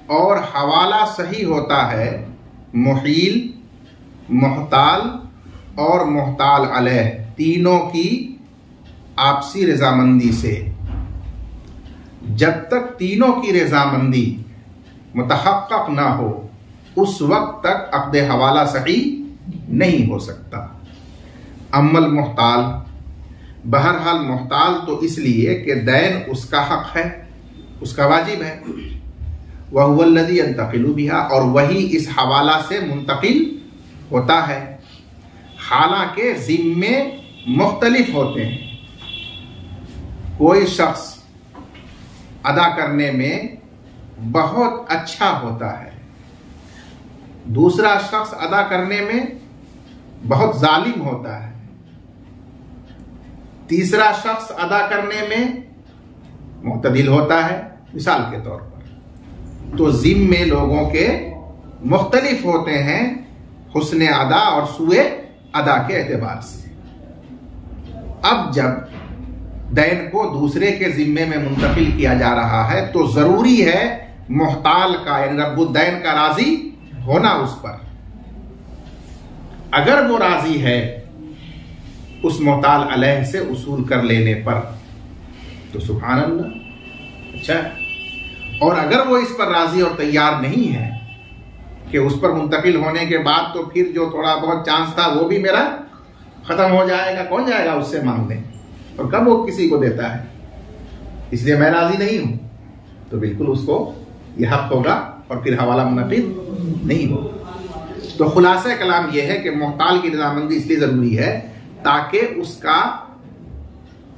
और हवाला सही होता है मुहील, मुहताल और मुहताल अलैह तीनों की आपसी रजामंदी से। जब तक तीनों की रजामंदी मुतहक्कक ना हो उस वक्त तक अक़्द हवाला सही नहीं हो सकता। अम्मल मुहताल, बहरहाल मुहताल तो इसलिए कि दैन उसका हक है, उसका वाजिब है, वह हुवा अल्लज़ी यंतक़िलु बिहा, और वही इस हवाला से मुंतकिल होता है। हालांकि ज़िम्मे मुख्तलिफ होते हैं, कोई शख्स अदा करने में बहुत अच्छा होता है, दूसरा शख्स अदा करने में बहुत जालिम होता है, तीसरा शख्स अदा करने में मुतदिल होता है, मिसाल के तौर पर। तो ज़िम्मे लोगों के मुख्तलिफ होते हैं हुस्न अदा और सुए अदा के एतबार से। अब जब दैन को दूसरे के जिम्मे में मुंतकिल किया जा रहा है तो जरूरी है मुहताल का यानी रब्बुद्दैन का राजी होना उस पर। अगर वो राजी है उस मुहताल अलैह से उसूल कर लेने पर तो सुभान अल्लाह, अच्छा। और अगर वो इस पर राजी और तैयार नहीं है कि उस पर मुंतकिल होने के बाद तो फिर जो थोड़ा बहुत चांस था वो भी मेरा खत्म हो जाएगा, कौन जाएगा उससे मांगने, और कब वो किसी को देता है, इसलिए मैं राजी नहीं हूं, तो बिल्कुल उसको यह हक होगा और फिर हवाला मुनक़िद नहीं होगा। तो खुलासा कलाम यह है कि मुहताल की रज़ामंदी इसलिए जरूरी है ताकि उसका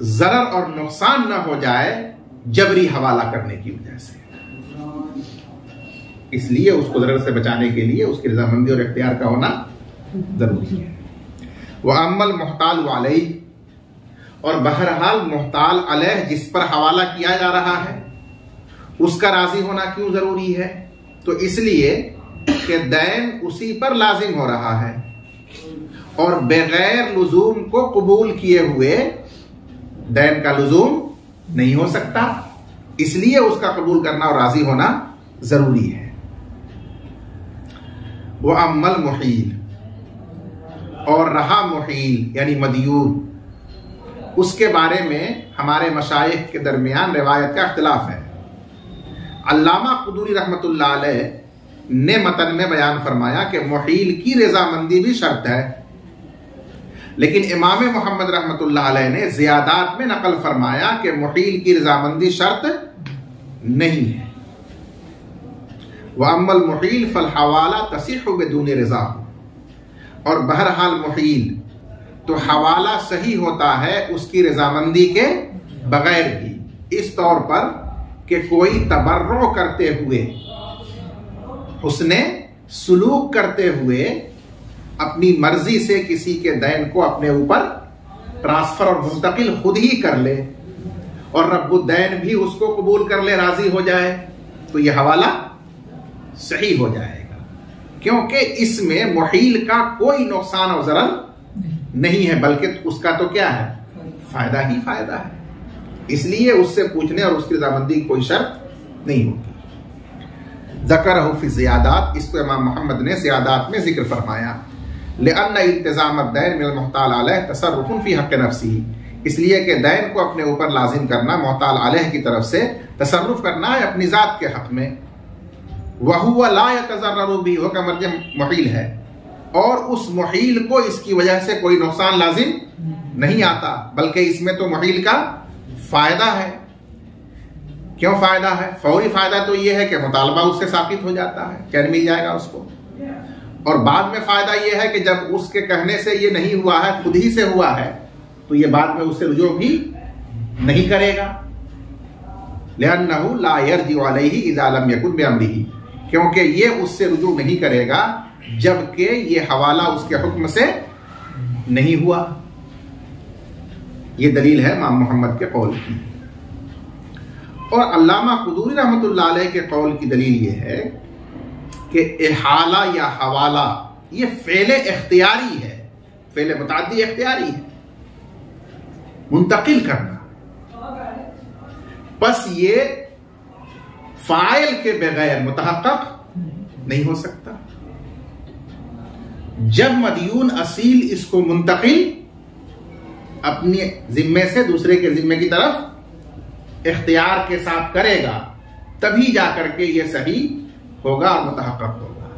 ज़रर और नुकसान न हो जाए जबरी हवाला करने की वजह से, इसलिए उसको ज़रर से बचाने के लिए उसकी रज़ामंदी और इख्तियार का होना जरूरी है। वह अम्मल मुहताल अलैह, और बहरहाल मुहताल अलैह जिस पर हवाला किया जा रहा है उसका राजी होना क्यों जरूरी है, तो इसलिए कि दैन उसी पर लाजिम हो रहा है और बगैर लुजूम को कबूल किए हुए दैन का लुजूम नहीं हो सकता, इसलिए उसका कबूल करना और राजी होना जरूरी है। वो अम्मल मुहील, और रहा मुहील यानी मदयून, उसके बारे में हमारे मशाइख के दरमियान रिवायत का इख्तिलाफ है। अल्लामा क़ुदूरी रहमतुल्लाह अलैह ने मतन में बयान फरमाया कि मुहील की रजामंदी भी शर्त है, लेकिन इमाम मोहम्मद रहमतुल्लाह अलैह ने ज़ियादात में नकल फरमाया कि मुहील की रजामंदी शर्त नहीं है। वह अम्मल मुहील फल हवाला तसीहु बिदून रज़ा, और बहरहाल मुहील तो हवाला सही होता है उसकी रजामंदी के बगैर भी, इस तौर पर कि कोई तबर्रो करते हुए, उसने सुलूक करते हुए अपनी मर्जी से किसी के दैन को अपने ऊपर ट्रांसफर और मुंतकिल खुद ही कर ले और रब्बुद्दैन भी उसको कबूल कर ले, राजी हो जाए, तो यह हवाला सही हो जाएगा, क्योंकि इसमें मुहील का कोई नुकसान और ज़रर नहीं है, बल्कि उसका तो क्या है, फायदा ही फायदा है। इसलिए उससे पूछने और उसकी रजामंदी की कोई शर्त नहीं होगी। ज़करहु फी ज़ियादात, इसको इमाम मोहम्मद ने ज़ियादात में जिक्र फरमाया। लिअन्न इल्तिज़ाम अद-दैन मिनल मुहताल अलैह तसर्रुफुन फी हक़्क़ि नफ्सिही, इसलिए कि दैन को अपने ऊपर लाजिम करना मुहताल अलैह की तरफ से तसर्रुफ करना है अपनी जात के हक में। वहुवा ला यतज़र्ररु बिही, हो का मर्ज मुहील है, और उस मुहील को इसकी वजह से कोई नुकसान लाजिम नहीं आता, बल्कि इसमें तो मुहील का फायदा है। क्यों फायदा है? फौरी फायदा तो यह है कि मुतालबा उससे साबित हो जाता है, चैन मिल जाएगा उसको, और बाद में फायदा यह है कि जब उसके कहने से ये नहीं हुआ है, खुद ही से हुआ है, तो ये बाद में उससे रुजू भी नहीं करेगा। लिअन्नहु ला यरजिउ अलैहि इज़ा लम यकुन बिअम्रिही, क्योंकि ये उससे रुजू नहीं करेगा जबकि ये हवाला उसके हुक्म से नहीं हुआ। ये दलील है इमाम मोहम्मद के कौल की। और अल्लामा क़ुदूरी रहमतुल्लाह अलैह के कौल की दलील ये है कि इहाला या हवाला ये फ़ेले इख्तियारी है, फ़ेले मुतअद्दी इख्तियारी है, मुंतकिल करना, बस ये फाइल के बगैर मुतहक्किक नहीं हो सकता। जब मदयून असील इसको मुंतकिल अपने जिम्मे से दूसरे के जिम्मे की तरफ इख्तियार के साथ करेगा, तभी जाकर के ये सही होगा और मुतहक्किक होगा।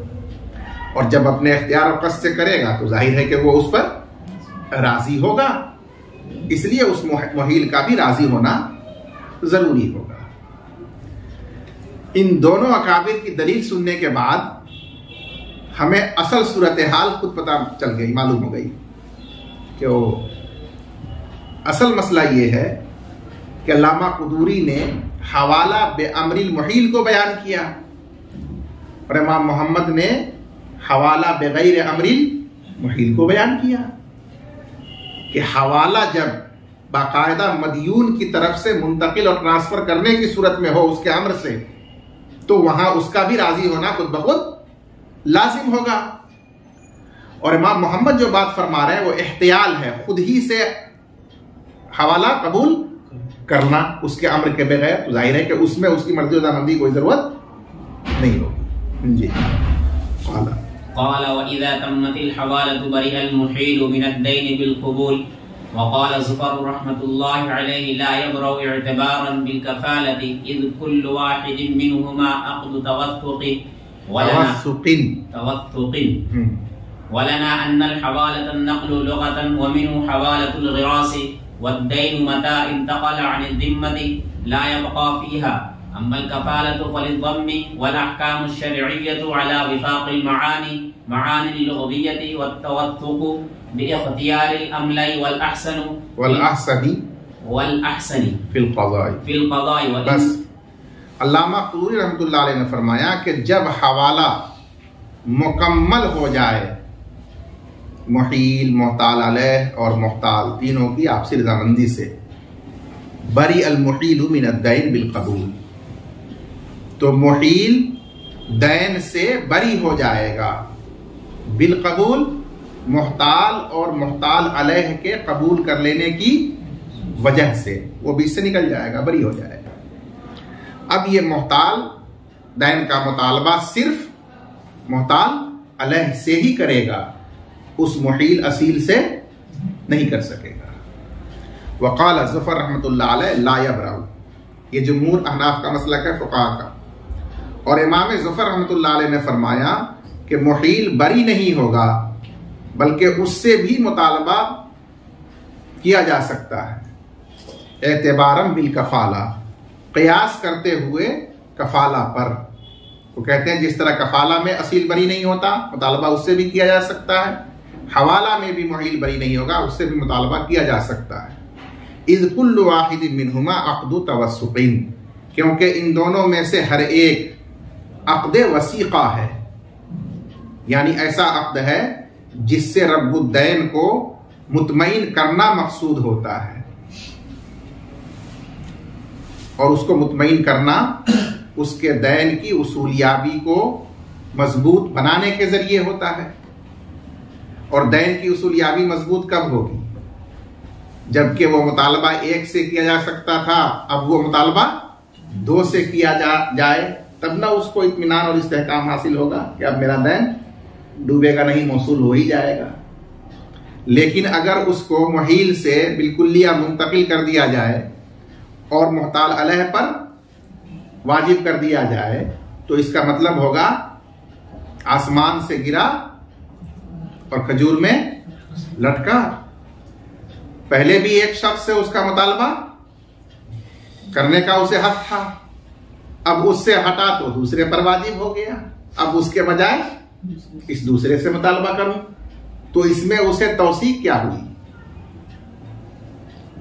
और जब अपने इख्तियार और कस्द से करेगा तो जाहिर है कि वो उस पर राजी होगा, इसलिए उस मुहील का भी राजी होना जरूरी होगा। इन दोनों अकाबिर की दलील सुनने के बाद हमें असल सूरत हाल खुद पता चल गई, मालूम हो गई कि असल मसला ये है कि अल्लामा क़ुदूरी ने हवाला बेअमरिल मुहील को बयान किया और इमाम मोहम्मद ने हवाला बेगैर अमरिल मुहील को बयान किया कि हवाला जब बाकायदा मदयून की तरफ से मुंतकिल और ट्रांसफर करने की सूरत में हो उसके अम्र से, तो वहां उसका भी राजी होना खुद ब खुद लाजिम होगा। और इमाम मोहम्मद जो बात फरमा रहे हैं वो इख्तियाल है, खुद ही से हवाला कबूल करना उसके अम्र के बगैर, तो जाहिर है कि उसमें उसकी मर्जी रज़ामंदी कोई जरूरत नहीं होगी। जी क़ाल व इज़ा तम्मतिल हवालतु बरिअल मुहील मिन अद-दैन बिल क़बूल व क़ाल ज़ुफ़र रहमतुल्लाहि अलैहि ला यबरउ इअ्तिबारन बिल कफ़ालति इज़ कुल्लु वाहिदिन मिनहुमा अक़्दु तवत्थुक़िन वलना अन्नल हवालतन नक़्लु लुग़तन व मिनहु हवालतुल ग़िरास वद्दैन मता इंतक़ल अन ज़िम्मति ला यबक़ा फ़ीहा अम्मल कफ़ालतु फ़लिज़्ज़म्मि वल अहकामु शरइय्यतु अला विफ़ाक़िल मआनिल लुग़विय्यति वत्तवत्थुक़ु बिइख्तियारिल अमलि वल अहसनी फिल क़ज़ा'i। बस अल्लामा क़ुदूरी रहमतुल्लाह अलैह ने फरमाया कि जब हवाला मुकम्मल हो जाए, मुहील, मुहताल अलैह और मुहताल तीनों की आपसी रज़ामंदी से, बरी अल मुहील मिन अद-दैन बिल क़बूल, तो मुहील दैन से बरी हो जाएगा, बिल क़बूल मुहताल और मुहताल अलैह के कबूल कर लेने की वजह से वो बीच से निकल जाएगा, बरी हो जाएगा। अब ये मोहताल दैन का मुतालबा सिर्फ मोहताल अलैह से ही करेगा, उस मुहील असील से नहीं कर सकेगा। वक़ाल ज़फ़र रहमतुल्लाह अलैह ला यबराउ, ये जमहूर अहनाफ का मसलक है फ़ुक़हा का। और इमाम ज़फ़र रहमतुल्लाह अलैह ने फरमाया कि मुहील बरी नहीं होगा, बल्कि उससे भी मुतालबा किया जा सकता है, एतबारम बिल कफ़ाला, क़यास करते हुए कफ़ाला पर। वो कहते हैं जिस तरह कफ़ाला में असील बरी नहीं होता, मुतालबा उससे भी किया जा सकता है, हवाला में भी मुहील बरी नहीं होगा, उससे भी मुतालबा किया जा सकता है। इज़ कुल्लु वाहिदिन मिनहुमा अक़्दु तवस्सुक़िन, क्योंकि इन दोनों में से हर एक अक़्द वसीक़ा है, यानी ऐसा अक़्द है जिससे रब्बुद्दैन को मुतमईन करना मकसूद होता है, और उसको मुतमईन करना उसके दैन की उसूलियाबी को मजबूत बनाने के जरिए होता है। और दैन की उसूलियाबी मजबूत कब होगी? जबकि वो मुतालबा एक से किया जा सकता था, अब वो मुतालबा दो से किया जाए, तब ना उसको इत्मीनान और इस्तेहकाम हासिल होगा कि अब मेरा दैन डूबेगा नहीं, मौसूल हो ही जाएगा। लेकिन अगर उसको मुहील से बिल्कुलिया मुंतकिल कर दिया जाए और मुहताल अलैह पर वाजिब कर दिया जाए, तो इसका मतलब होगा आसमान से गिरा और खजूर में लटका। पहले भी एक शख्स से उसका मुतालबा करने का उसे हक था, अब उससे हटा तो दूसरे पर वाजिब हो गया, अब उसके बजाय इस दूसरे से मुतालबा करूं, तो इसमें उसे तौसीक क्या हुई?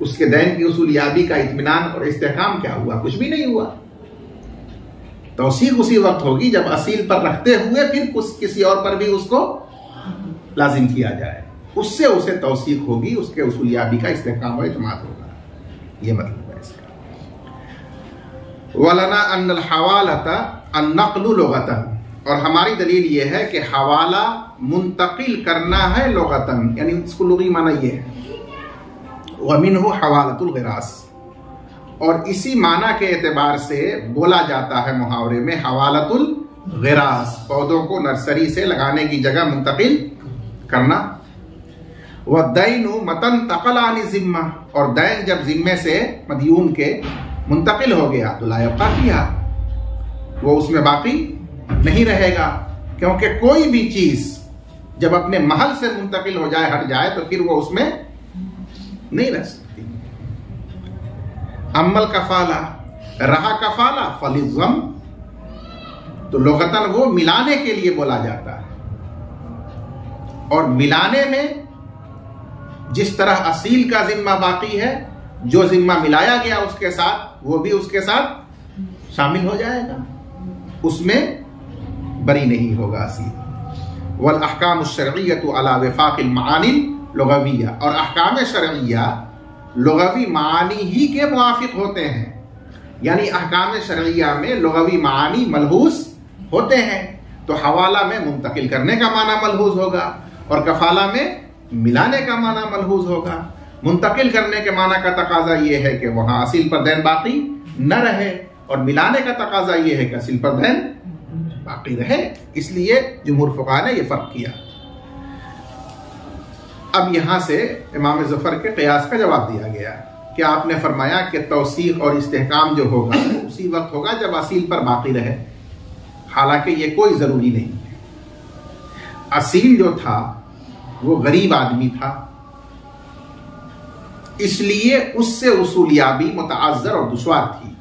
उसके दैन की उसूलियाबी का इत्मीनान और इस्तेहकाम क्या हुआ? कुछ भी नहीं हुआ। तौसीक उसी वक्त होगी जब असील पर रखते हुए फिर किसी और पर भी उसको लाजिम किया जाए, उससे उसे तौसीक होगी, उसके उसूलियाबी का इस्तेहकाम और इत्माद होगा। ये मतलब है इसका। वलना अन्नल हवालता अन्नक़्लु लुग़तन, और हमारी दलील ये है कि हवाला मुंतकिल करना है लुग़तन, यानी इसको लुग़ी माना ये है। वमिन्हु हवालतुल ग़िरास, और इसी माना के एतबार से बोला जाता है मुहावरे में हवालतुल ग़िरास, पौधों को नर्सरी से लगाने की जगह मुंतकिल करना। व दैनु मतन तक़लानि ज़िम्मा, और दैन जब जिम्मे से मदयून के मुंतकिल हो गया तो ला यब्क़ा फ़ीहा, वो उसमें बाकी नहीं रहेगा, क्योंकि कोई भी चीज जब अपने महल से मुंतकिल हो जाए, हट जाए, तो फिर वो उसमें नहीं रह सकती। अम्मल कफाला, रहा कफाला फलिज़्ज़म, तो लुग़तन वो मिलाने के लिए बोला जाता है, और मिलाने में जिस तरह असील का जिम्मा बाकी है, जो जिम्मा मिलाया गया उसके साथ वो भी उसके साथ शामिल हो जाएगा, उसमें बरी नहीं होगा असील। वल अहकाम शरइय्यतु अला वफ़ाक़िल मानिल लुग़विय्या, और अहकाम शरइय्या लुग़वी मानी ही के मुवाफ़िक़ होते हैं, यानी अहकाम शरइय्या में लुग़वी मानी मलहूज़ होते हैं, तो हवाला में मुंतकिल करने का माना मलहूज़ होगा, और कफ़ाला में मिलाने का माना मलहूज़ होगा। मुंतकिल करने के माना का तकाजा ये है कि वहां असील पर दैन बाकी न रहे, और मिलाने का तकाजा ये है कि असील पर दैन बाकी रहे। इसलिए जमहूर फुक़हा ने यह फर्क किया। अब यहां से इमाम ज़फ़र के क़यास का जवाब दिया गया कि आपने फरमाया कि तौसीक़ और इस्तेहकाम जो होगा उसी वक्त होगा जब असील पर बाकी रहे, हालांकि ये कोई ज़रूरी नहीं है। असील जो था वो गरीब आदमी था, इसलिए उससे उसूलियाबी मुतअज़्ज़र और दुश्वार थी,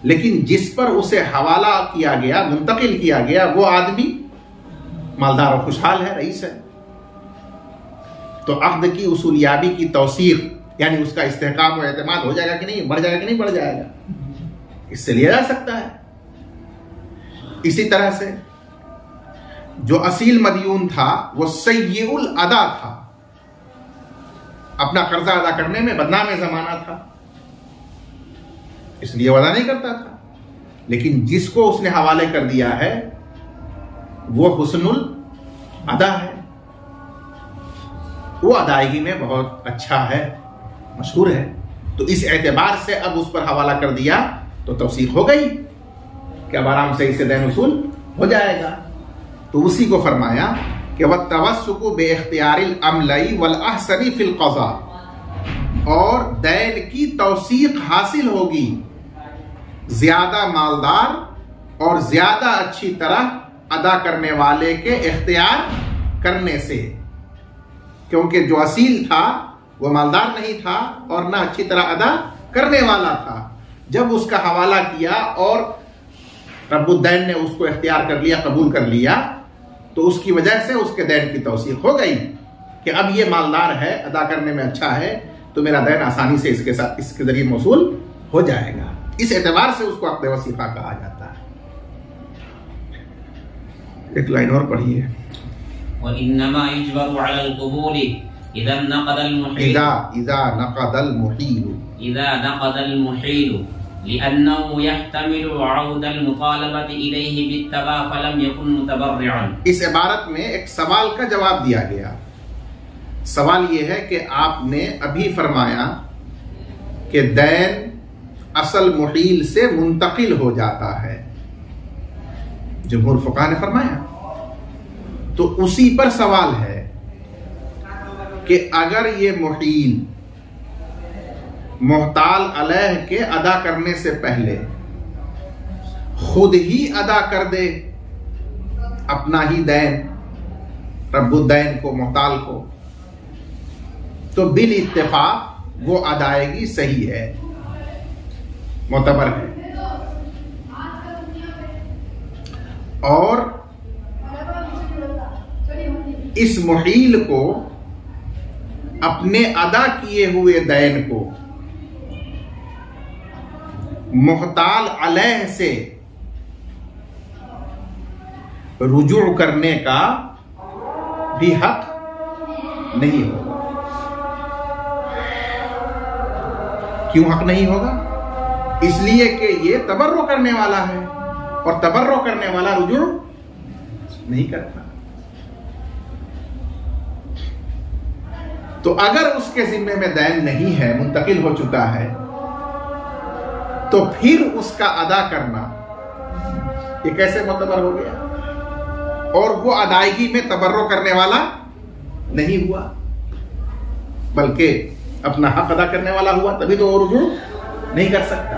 लेकिन जिस पर उसे हवाला किया गया, मुंतकिल किया गया, वो आदमी मालदार और खुशहाल है, रईस है, तो अक़्द की उसूलियाबी की तौसीक़ यानी उसका इस्तेहकाम और एतमाद हो जाएगा कि नहीं, बढ़ जाएगा कि नहीं बढ़ जाएगा, इससे लिया जा सकता है। इसी तरह से जो असील मदयून था वो सय्यउल अदा था, अपना कर्जा अदा करने में बदनाम ज़माना था, इसलिए अदा नहीं करता था, लेकिन जिसको उसने हवाले कर दिया है वो हुस्नुल अदा है, वो अदायगी में बहुत अच्छा है, मशहूर है, तो इस एतबार से अब उस पर हवाला कर दिया तो तौसीक हो गई कि अब आराम से इसे दैन वसूल हो जाएगा। तो उसी को फरमाया कि वह तवस्सुकु बेइख्तियारिल अमलई वल अहसनी फिल क़ज़ा, और दैन की तौसीक हासिल होगी ज्यादा मालदार और ज्यादा अच्छी तरह अदा करने वाले के इख्तियार करने से, क्योंकि जो असील था वो मालदार नहीं था और ना अच्छी तरह अदा करने वाला था। जब उसका हवाला किया और रब्बुद्दैन ने उसको इख्तियार कर लिया, कबूल कर लिया, तो उसकी वजह से उसके दैन की तौसीक हो गई कि अब ये मालदार है, अदा करने में अच्छा है, तो मेरा दैन आसानी से इसके साथ इसके जरिए मौसूल हो जाएगा। इस एतबार से उसको अक़्द वसीक़ा कहा जाता है। एक लाइन और पढ़िए। वइन्नमा युजबरु अलल क़बूली इज़ा नक़दल मुहील लिअन्नहु यहतमिलु औदल मुतालबति इलैहि बित्तबा फलम यकुन मुतबर्रिअन। इस इबारत में एक सवाल का जवाब दिया गया। सवाल यह है कि आपने अभी फरमाया कि दैन असल मुहील से मुंतकिल हो जाता है, जमहूर फुक़हा ने फरमाया। तो उसी पर सवाल है कि अगर ये मुहील मोहताल अलैह के अदा करने से पहले खुद ही अदा कर दे अपना ही दैन, रब्बुद्दैन को, मोहताल को, तो बिल इत्तेफाक वो अदायगी सही है, मोतबर है। और इस मुहील को अपने अदा किए हुए दैन को मोहताल अलैह से रुजू करने का भी हक नहीं होगा। क्यों हक नहीं होगा? इसलिए कि ये तबर्रो करने वाला है और तबर्रो करने वाला रुजू नहीं करता। तो अगर उसके जिम्मे में दैन नहीं है, मुंतकिल हो चुका है, तो फिर उसका अदा करना ये कैसे मुतबर हो गया? और वो अदायगी में तबर्रो करने वाला नहीं हुआ, बल्कि अपना हक अदा करने वाला हुआ, तभी तो वो रुजू नहीं कर सकता।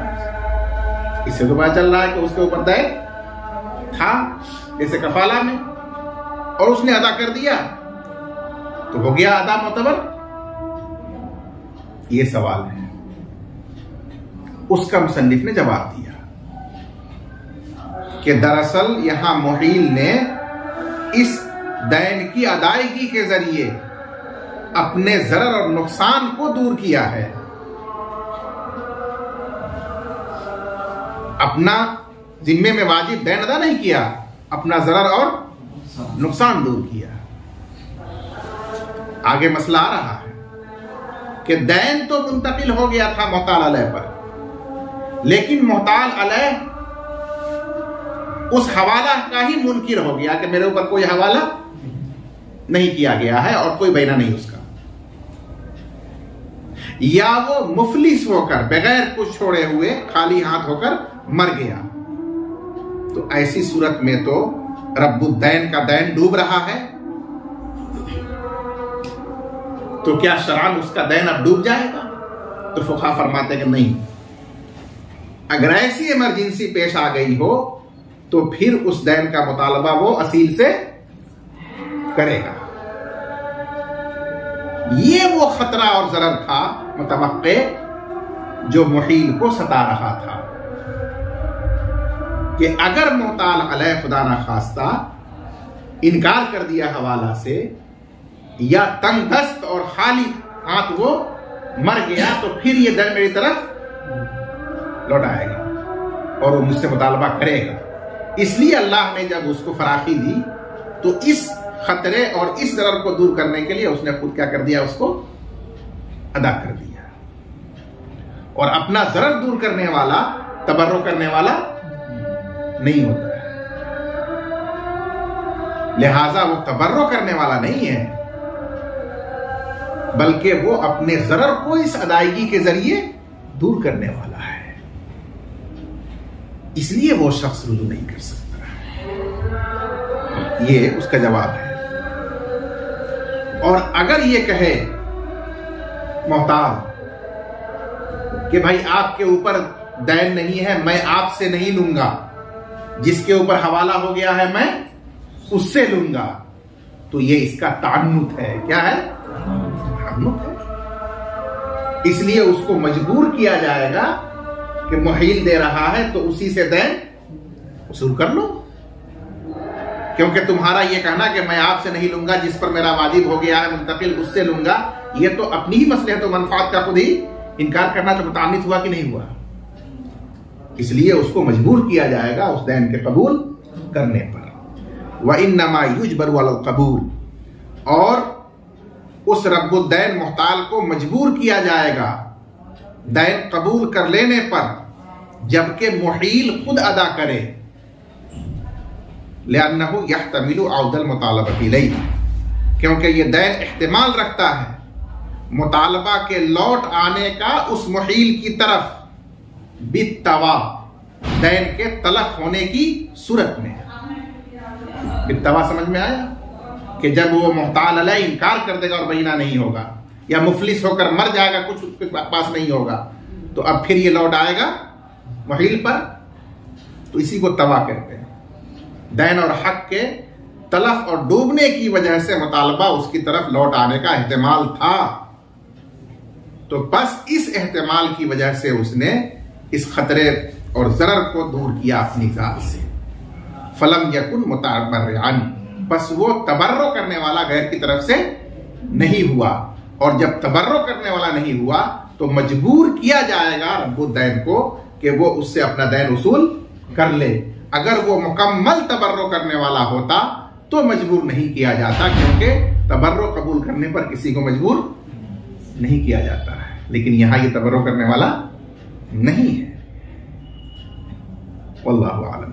इससे तो पता चल रहा है कि उसके ऊपर दैन था, जैसे कफाला में, और उसने अदा कर दिया तो हो गया अदा मुतबर। ये सवाल है, उसका मुसन्निफ ने जवाब दिया कि दरअसल यहां मुहील ने इस दैन की अदायगी के जरिए अपने जरर और नुकसान को दूर किया है, अपना जिम्मे में वाजिब दैन अदा नहीं किया, अपना जरर और नुकसान दूर किया। आगे मसला आ रहा है कि दैन तो मुंतकिल हो गया था मोहताल अलैह पर, लेकिन मोहताल अलैह उस हवाला का ही मुनकिर हो गया कि मेरे ऊपर कोई हवाला नहीं किया गया है और कोई बैना नहीं उसका, या वो मुफलिस होकर बगैर कुछ छोड़े हुए खाली हाथ होकर मर गया। तो ऐसी सूरत में तो रब्बुद्दैन का दैन डूब रहा है, तो क्या शरान उसका दैन अब डूब जाएगा? तो फुक़हा फरमाते कि नहीं, अगर ऐसी इमरजेंसी पेश आ गई हो तो फिर उस दैन का मुतालबा वो असील से करेगा। ये वो खतरा और जरर था मुतवक्के जो मुहील को सता रहा था कि अगर मोहताल अलैह खुदा ना खास्ता इनकार कर दिया हवाला से, या तंगदस्त और खाली हाथ वो मर गया, तो फिर ये दैन मेरी तरफ लौट आएगा और वो मुझसे मुतालबा करेगा। इसलिए अल्लाह ने जब उसको फराखी दी तो इस खतरे और इस जरर को दूर करने के लिए उसने खुद क्या कर दिया, उसको अदा कर दिया। और अपना जरर दूर करने वाला तबर्रो करने वाला नहीं होता है, लिहाजा वो तबर्रो करने वाला नहीं है, बल्कि वो अपने जरर को इस अदायगी के जरिए दूर करने वाला है। इसलिए वो शख्स रुजू नहीं कर सकता। ये उसका जवाब है। और अगर ये कहे मोहताज कि भाई आपके ऊपर दैन नहीं है, मैं आपसे नहीं लूंगा, जिसके ऊपर हवाला हो गया है मैं उससे लूंगा, तो ये इसका तान्नुत है। क्या है? तान्नुत है। इसलिए उसको मजबूर किया जाएगा कि मुहील दे रहा है तो उसी से दैन वसूल कर लो, क्योंकि तुम्हारा ये कहना कि मैं आपसे नहीं लूंगा, जिस पर मेरा वाजिब हो गया है मुंतकिल उससे लूंगा, ये तो अपनी ही मसले है, तो मनफात का खुद ही इनकार करना तो मुतान्नित हुआ कि नहीं हुआ। इसलिए उसको मजबूर किया जाएगा उस दैन के कबूल करने पर। व इन्नमा युजबरु अलल कबूल, और उस रब्बुद दैन मुहताल को मजबूर किया जाएगा दैन कबूल कर लेने पर, जबकि मुहील खुद अदा करे। लिअन्नहु यहतमिलु औदल मुतालबति इलैहि, क्योंकि ये दैन इहतिमाल रखता है मुतालबा के लौट आने का उस मुहील की तरफ, बित्तवा, दैन के तलफ होने की सूरत में। बित्तवा समझ में आया कि जब वो मुहताल अलैह इनकार कर देगा और बयना नहीं होगा, या मुफलिस होकर मर जाएगा, कुछ उसके पास नहीं होगा, तो अब फिर ये लौट आएगा मुहील पर, तो इसी को तवा कहते हैं। दैन और हक के तलफ और डूबने की वजह से मुतालबा उसकी तरफ लौट आने का एहतिमाल था, तो बस इस एहतिमाल की वजह से उसने इस खतरे और जरर को दूर किया अपनी जात से। फलम यकुन मुतबर्रिअन, बस वो तबर्रो करने वाला गैर की तरफ से नहीं हुआ, और जब तबर्रो करने वाला नहीं हुआ तो मजबूर किया जाएगा रब्बुद दैन को कि वो उससे अपना दैन वसूल कर ले। अगर वो मुकम्मल तबर्रो करने वाला होता तो मजबूर नहीं किया जाता, क्योंकि तबर्रो कबूल करने पर किसी को मजबूर नहीं किया जाता है, लेकिन यहां ये तबर्रो करने वाला नहीं है। वल्लाहु आलम।